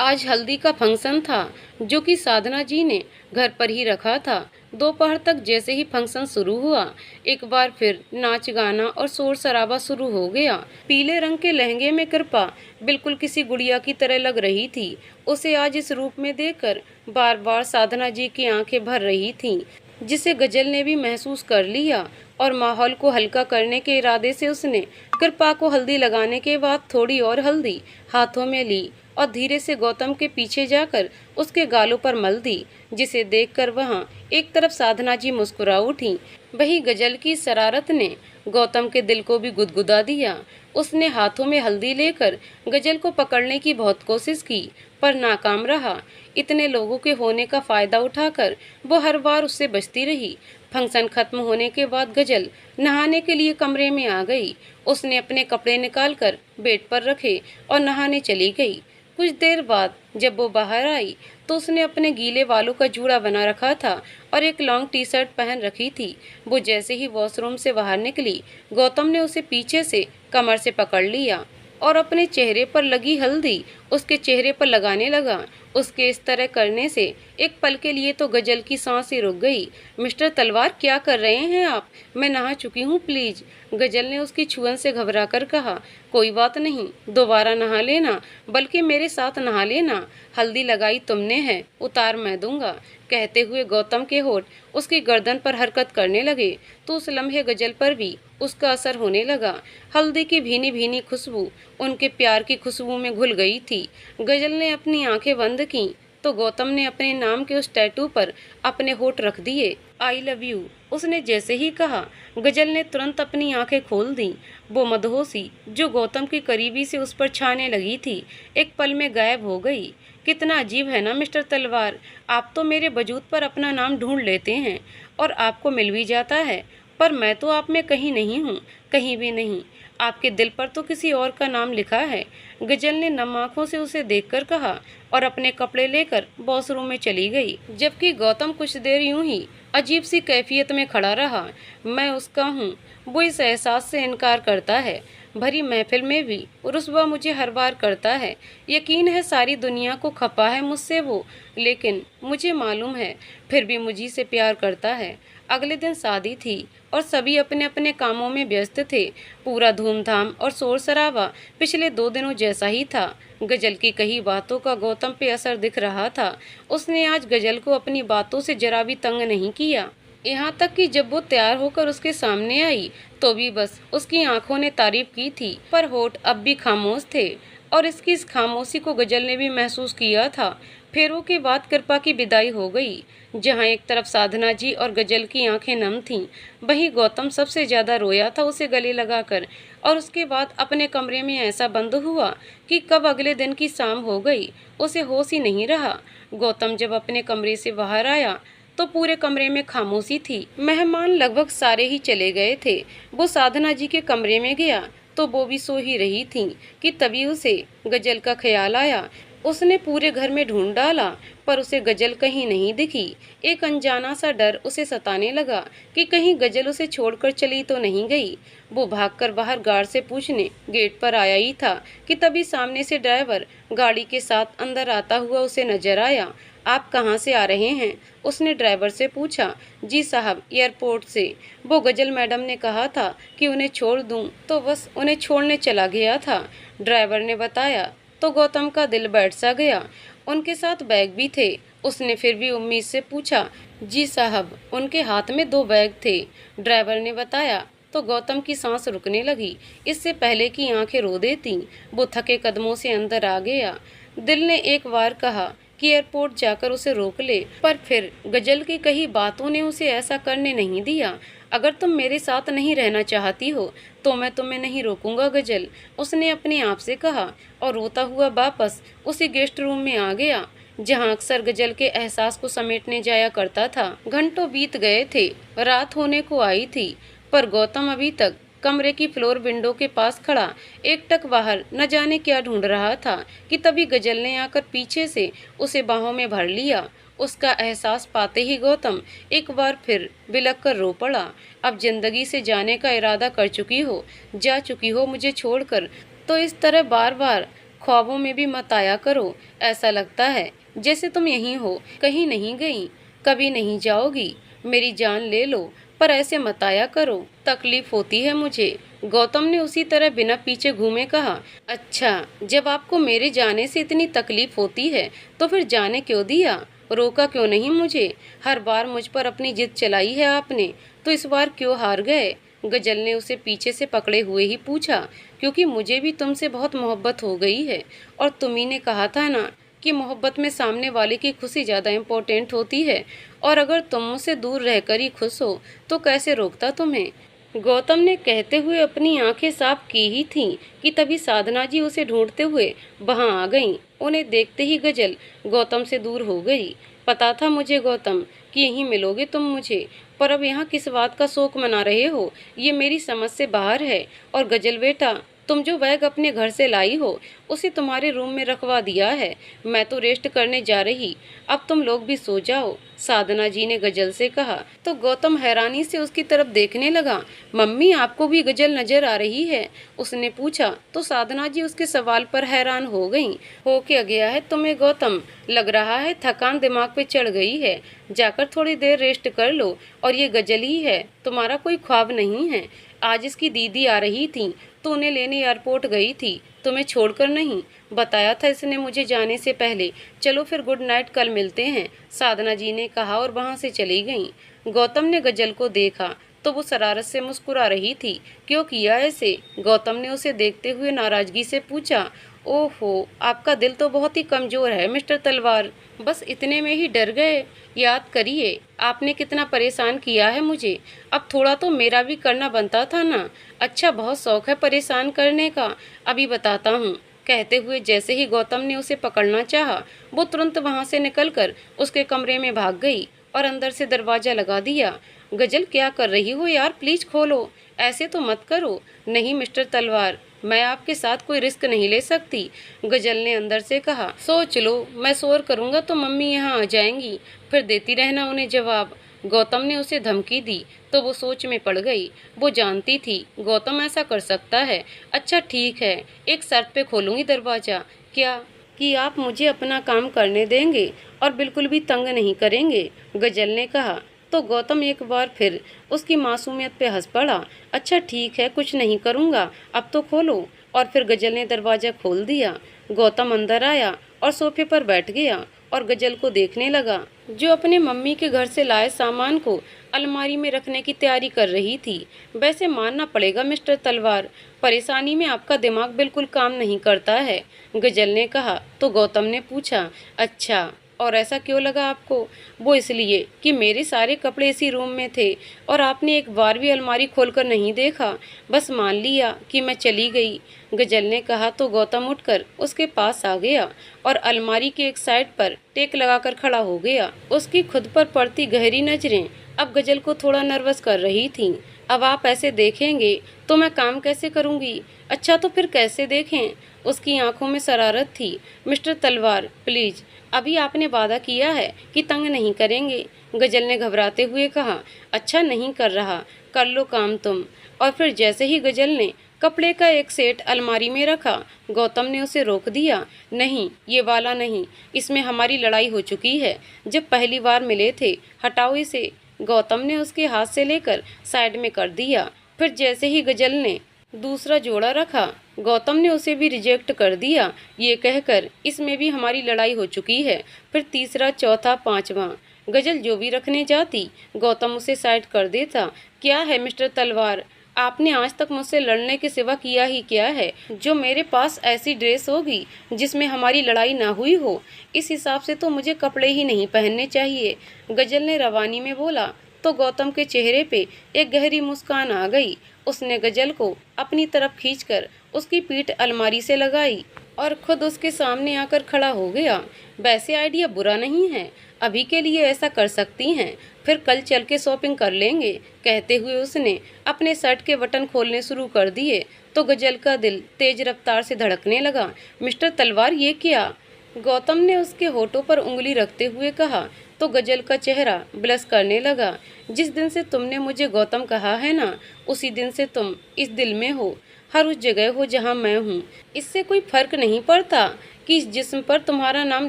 आज हल्दी का फंक्शन था जो कि साधना जी ने घर पर ही रखा था। दोपहर तक जैसे ही फंक्शन शुरू हुआ, एक बार फिर नाच गाना और शोर शराबा शुरू हो गया। पीले रंग के लहंगे में कृपा बिल्कुल किसी गुड़िया की तरह लग रही थी। उसे आज इस रूप में देखकर बार बार साधना जी की आंखें भर रही थीं, जिसे गजल ने भी महसूस कर लिया और माहौल को हल्का करने के इरादे से उसने कृपा को हल्दी लगाने के बाद थोड़ी और हल्दी हाथों में ली और धीरे से गौतम के पीछे जाकर उसके गालों पर मल दी, जिसे देखकर वहां एक तरफ साधना जी मुस्कुरा उठी, वहीं गजल की शरारत ने गौतम के दिल को भी गुदगुदा दिया। उसने हाथों में हल्दी लेकर गजल को पकड़ने की बहुत कोशिश की पर नाकाम रहा। इतने लोगों के होने का फायदा उठाकर वो हर बार उससे बचती रही। फंक्शन खत्म होने के बाद गजल नहाने के लिए कमरे में आ गई। उसने अपने कपड़े निकालकर बेड पर रखे और नहाने चली गई। कुछ देर बाद जब वो बाहर आई तो उसने अपने गीले बालों का जूड़ा बना रखा था और एक लॉन्ग टी शर्ट पहन रखी थी। वो जैसे ही वॉशरूम से बाहर निकली, गौतम ने उसे पीछे से कमर से पकड़ लिया और अपने चेहरे पर लगी हल्दी उसके चेहरे पर लगाने लगा। उसके इस तरह करने से एक पल के लिए तो गजल की सांस ही रुक गई। मिस्टर तलवार, क्या कर रहे हैं आप? मैं नहा चुकी हूँ, प्लीज, गजल ने उसकी छुअन से घबराकर कहा। कोई बात नहीं, दोबारा नहा लेना, बल्कि मेरे साथ नहा लेना। हल्दी लगाई तुमने है, उतार मैं दूंगा। कहते हुए गौतम के होठ उसकी गर्दन पर हरकत करने लगे तो उस लम्हे गजल पर भी उसका असर होने लगा। हल्दी की भीनी भीनी खुशबू उनके प्यार की खुशबू में घुल गई थी। गजल ने अपनी आंखें बंद की तो गौतम ने अपने नाम के उस टैटू पर अपने होठ रख दिए। आई लव यू, उसने जैसे ही कहा, गजल ने तुरंत अपनी आंखें खोल दी। वो मदहोशी जो गौतम की करीबी से उस पर छाने लगी थी, एक पल में गायब हो गई। कितना अजीब है ना मिस्टर तलवार, आप तो मेरे वजूद पर अपना नाम ढूंढ लेते हैं और आपको मिल भी जाता है, पर मैं तो आप में कहीं नहीं हूँ, कहीं भी नहीं। आपके दिल पर तो किसी और का नाम लिखा है, गजल ने नम आंखों से उसे देखकर कहा और अपने कपड़े लेकर वॉशरूम में चली गई। जबकि गौतम कुछ देर यूं ही अजीब सी कैफियत में खड़ा रहा। मैं उसका हूँ, वो इस एहसास से इनकार करता है। भरी महफिल में भी रुस्वा मुझे हर बार करता है। यकीन है सारी दुनिया को खपा है मुझसे वो, लेकिन मुझे मालूम है फिर भी मुझी से प्यार करता है। अगले दिन शादी थी और सभी अपने अपने कामों में व्यस्त थे। पूरा धूमधाम और शोर शराबा पिछले 2 दिनों जैसा ही था। गजल की कही बातों का गौतम पे असर दिख रहा था। उसने आज गजल को अपनी बातों से जरा भी तंग नहीं किया। यहाँ तक कि जब वो तैयार होकर उसके सामने आई तो भी बस उसकी आंखों ने तारीफ की थी, पर होठ अब भी खामोश थे और इसकी इस खामोशी को गजल ने भी महसूस किया था। फेरों के बाद कृपा की विदाई हो गई। जहाँ एक तरफ साधना जी और गजल की आंखें नम थीं, वहीं गौतम सबसे ज्यादा रोया था उसे गले लगाकर, और उसके बाद अपने कमरे में ऐसा बंद हुआ कि कब अगले दिन की शाम हो गई उसे होश ही नहीं रहा। गौतम जब अपने कमरे से बाहर आया तो पूरे कमरे में खामोशी थी। मेहमान लगभग सारे ही चले गए थे। वो साधना जी के कमरे में गया तो वो भी सो ही रही थी कि तभी उसे गजल का ख्याल आया। उसने पूरे घर में ढूंढ डाला पर उसे गजल कहीं नहीं दिखी। एक अनजाना सा डर उसे सताने लगा कि कहीं गजल उसे छोड़कर चली तो नहीं गई। वो भागकर बाहर गार्ड से पूछने गेट पर आया ही था कि तभी सामने से ड्राइवर गाड़ी के साथ अंदर आता हुआ उसे नजर आया। आप कहाँ से आ रहे हैं? उसने ड्राइवर से पूछा। जी साहब, एयरपोर्ट से। वो गजल मैडम ने कहा था कि उन्हें छोड़ दूं, तो बस उन्हें छोड़ने चला गया था, ड्राइवर ने बताया। तो गौतम का दिल बैठ सा गया। उनके साथ बैग भी थे। उसने फिर भी उम्मीद से पूछा। जी साहब, उनके हाथ में 2 बैग थे, ड्राइवर ने बताया। तो गौतम की सांस रुकने लगी। इससे पहले कि आंखें रो देती, वो थके कदमों से अंदर आ गया। दिल ने एक बार कहा कि एयरपोर्ट जाकर उसे रोक ले, पर फिर गजल की कही बातों ने उसे ऐसा करने नहीं दिया। अगर तुम मेरे साथ नहीं रहना चाहती हो तो मैं तुम्हें नहीं रोकूंगा गजल, उसने अपने आप से कहा और रोता हुआ वापस उसी गेस्ट रूम में आ गया जहां अक्सर गजल के एहसास को समेटने जाया करता था। घंटों बीत गए थे, रात होने को आई थी, पर गौतम अभी तक कमरे की फ्लोर विंडो के पास खड़ा एकटक बाहर न जाने क्या ढूंढ रहा था कि तभी गजल ने आकर पीछे से उसे बाहों में भर लिया। उसका एहसास पाते ही गौतम एक बार फिर बिलख कर रो पड़ा। अब जिंदगी से जाने का इरादा कर चुकी हो, जा चुकी हो मुझे छोड़कर, तो इस तरह बार बार ख्वाबों में भी मत आया करो। ऐसा लगता है जैसे तुम यहीं हो, कहीं नहीं गई, कभी नहीं जाओगी। मेरी जान ले लो, पर ऐसे मत आया करो, तकलीफ होती है मुझे। गौतम ने उसी तरह बिना पीछे घूमे कहा। अच्छा, जब आपको मेरे जाने से इतनी तकलीफ होती है तो फिर जाने क्यों दिया? रोका क्यों नहीं मुझे? हर बार मुझ पर अपनी जिद चलाई है आपने, तो इस बार क्यों हार गए? गजल ने उसे पीछे से पकड़े हुए ही पूछा। क्योंकि मुझे भी तुमसे बहुत मोहब्बत हो गई है, और तुम्ही ने कहा था ना कि मोहब्बत में सामने वाले की खुशी ज़्यादा इम्पोर्टेंट होती है, और अगर तुम मुझसे दूर रहकर ही खुश हो तो कैसे रोकता तुम्हें? गौतम ने कहते हुए अपनी आंखें साफ की ही थीं कि तभी साधना जी उसे ढूंढते हुए वहां आ गईं। उन्हें देखते ही गजल गौतम से दूर हो गई। पता था मुझे गौतम कि यहीं मिलोगे तुम मुझे, पर अब यहाँ किस बात का शोक मना रहे हो, ये मेरी समझ से बाहर है। और गजल बेटा, तुम जो बैग अपने घर से लाई हो उसे तुम्हारे रूम में रखवा दिया है। मैं तो रेस्ट करने जा रही, अब तुम लोग भी सो जाओ, साधना जी ने गजल से कहा। तो गौतम हैरानी से उसकी तरफ देखने लगा। मम्मी, आपको भी गजल नजर आ रही है? उसने पूछा। तो साधना जी उसके सवाल पर हैरान हो गईं। हो क्या गया है तुम्हें गौतम? लग रहा है थकान दिमाग पे चढ़ गई है, जाकर थोड़ी देर रेस्ट कर लो। और ये गजल ही है, तुम्हारा कोई ख्वाब नहीं है। आज इसकी दीदी आ रही थी तो उन्हें लेने एयरपोर्ट गई थी, तुम्हें छोड़कर नहीं। बताया था इसने मुझे जाने से पहले। चलो फिर गुड नाइट, कल मिलते हैं, साधना जी ने कहा और वहां से चली गईं। गौतम ने गजल को देखा तो वो शरारत से मुस्कुरा रही थी। क्यों किया ऐसे? गौतम ने उसे देखते हुए नाराजगी से पूछा। ओहो, आपका दिल तो बहुत ही कमजोर है मिस्टर तलवार, बस इतने में ही डर गए? याद करिए, आपने कितना परेशान किया है मुझे, अब थोड़ा तो मेरा भी करना बनता था ना। अच्छा, बहुत शौक है परेशान करने का, अभी बताता हूँ। कहते हुए जैसे ही गौतम ने उसे पकड़ना चाहा, वो तुरंत वहां से निकलकर उसके कमरे में भाग गई और अंदर से दरवाजा लगा दिया। गजल, क्या कर रही हो यार, प्लीज खोलो, ऐसे तो मत करो। नहीं मिस्टर तलवार, मैं आपके साथ कोई रिस्क नहीं ले सकती, गजल ने अंदर से कहा। सोच लो, मैं शोर करूंगा तो मम्मी यहाँ आ जाएंगी, फिर देती रहना उन्हें जवाब। गौतम ने उसे धमकी दी तो वो सोच में पड़ गई। वो जानती थी गौतम ऐसा कर सकता है। अच्छा ठीक है, एक शर्त पे खोलूंगी दरवाजा। क्या? कि आप मुझे अपना काम करने देंगे और बिल्कुल भी तंग नहीं करेंगे, गजल ने कहा। तो गौतम एक बार फिर उसकी मासूमियत पे हंस पड़ा। अच्छा ठीक है, कुछ नहीं करूँगा, अब तो खोलो। और फिर गजल ने दरवाज़ा खोल दिया। गौतम अंदर आया और सोफे पर बैठ गया और गजल को देखने लगा, जो अपने मम्मी के घर से लाए सामान को अलमारी में रखने की तैयारी कर रही थी। वैसे मानना पड़ेगा मिस्टर तलवार, परेशानी में आपका दिमाग बिल्कुल काम नहीं करता है, गजल ने कहा। तो गौतम ने पूछा, अच्छा और ऐसा क्यों लगा आपको? वो इसलिए कि मेरे सारे कपड़े इसी रूम में थे और आपने एक बार भी अलमारी खोलकर नहीं देखा, बस मान लिया कि मैं चली गई, गजल ने कहा। तो गौतम उठकर उसके पास आ गया और अलमारी के एक साइड पर टेक लगाकर खड़ा हो गया। उसकी खुद पर पड़ती गहरी नजरें अब गजल को थोड़ा नर्वस कर रही थीं। अब आप ऐसे देखेंगे तो मैं काम कैसे करूंगी? अच्छा तो फिर कैसे देखें? उसकी आंखों में शरारत थी। मिस्टर तलवार प्लीज, अभी आपने वादा किया है कि तंग नहीं करेंगे, गजल ने घबराते हुए कहा। अच्छा नहीं कर रहा, कर लो काम तुम। और फिर जैसे ही गजल ने कपड़े का एक सेट अलमारी में रखा, गौतम ने उसे रोक दिया। नहीं, ये वाला नहीं, इसमें हमारी लड़ाई हो चुकी है जब पहली बार मिले थे, हटाओ इसे। गौतम ने उसके हाथ से लेकर साइड में कर दिया। फिर जैसे ही गजल ने दूसरा जोड़ा रखा, गौतम ने उसे भी रिजेक्ट कर दिया, ये कहकर इसमें भी हमारी लड़ाई हो चुकी है। फिर तीसरा, चौथा, पांचवा, गजल जो भी रखने जाती गौतम उसे साइड कर देता। क्या है मिस्टर तलवार, आपने आज तक मुझसे लड़ने के सिवा किया ही क्या है, जो मेरे पास ऐसी ड्रेस होगी जिसमें हमारी लड़ाई ना हुई हो? इस हिसाब से तो मुझे कपड़े ही नहीं पहनने चाहिए, गजल ने रवानी में बोला। तो गौतम के चेहरे पे एक गहरी मुस्कान आ गई। उसने गजल को अपनी तरफ खींचकर उसकी पीठ अलमारी से लगाई और खुद उसके सामने आकर खड़ा हो गया। वैसे आइडिया बुरा नहीं है, अभी के लिए ऐसा कर सकती हैं, फिर कल चल के शॉपिंग कर लेंगे, कहते हुए उसने अपने शर्ट के बटन खोलने शुरू कर दिए। तो गजल का दिल तेज रफ्तार से धड़कने लगा। मिस्टर तलवार ये क्या? गौतम ने उसके होठों पर उंगली रखते हुए कहा। तो गजल का चेहरा ब्लश करने लगा। जिस दिन से तुमने मुझे गौतम कहा है ना, उसी दिन से तुम इस दिल में हो, हर उस जगह हो जहाँ मैं हूँ। इससे कोई फर्क नहीं पड़ता कि इस जिस्म पर तुम्हारा नाम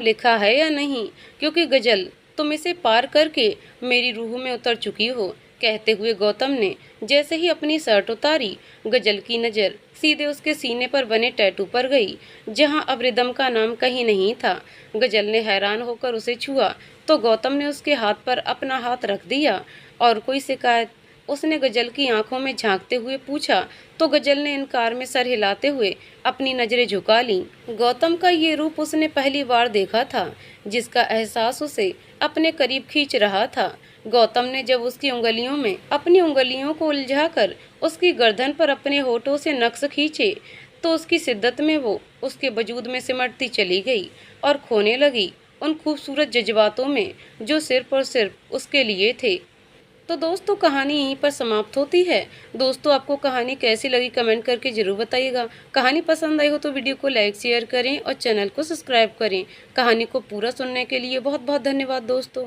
लिखा है या नहीं, क्योंकि गजल तुम इसे पार करके मेरी रूह में उतर चुकी हो, कहते हुए गौतम ने जैसे ही अपनी शर्ट उतारी, गजल की नज़र सीधे उसके सीने पर बने टैटू पर गई, जहां अब रिदम का नाम कहीं नहीं था। गजल ने हैरान होकर उसे छुआ तो गौतम ने उसके हाथ पर अपना हाथ रख दिया। और कोई शिकायत? उसने गजल की आंखों में झांकते हुए पूछा। तो गजल ने इनकार में सर हिलाते हुए अपनी नजरें झुका लीं। गौतम का ये रूप उसने पहली बार देखा था, जिसका एहसास उसे अपने करीब खींच रहा था। गौतम ने जब उसकी उंगलियों में अपनी उंगलियों को उलझाकर उसकी गर्दन पर अपने होठों से नक्श खींचे, तो उसकी शिद्दत में वो उसके वजूद में सिमटती चली गई और खोने लगी उन खूबसूरत जज्बातों में जो सिर्फ और सिर्फ उसके लिए थे। तो दोस्तों, कहानी यहीं पर समाप्त होती है। दोस्तों, आपको कहानी कैसी लगी कमेंट करके ज़रूर बताइएगा। कहानी पसंद आई हो तो वीडियो को लाइक शेयर करें और चैनल को सब्सक्राइब करें। कहानी को पूरा सुनने के लिए बहुत बहुत धन्यवाद दोस्तों।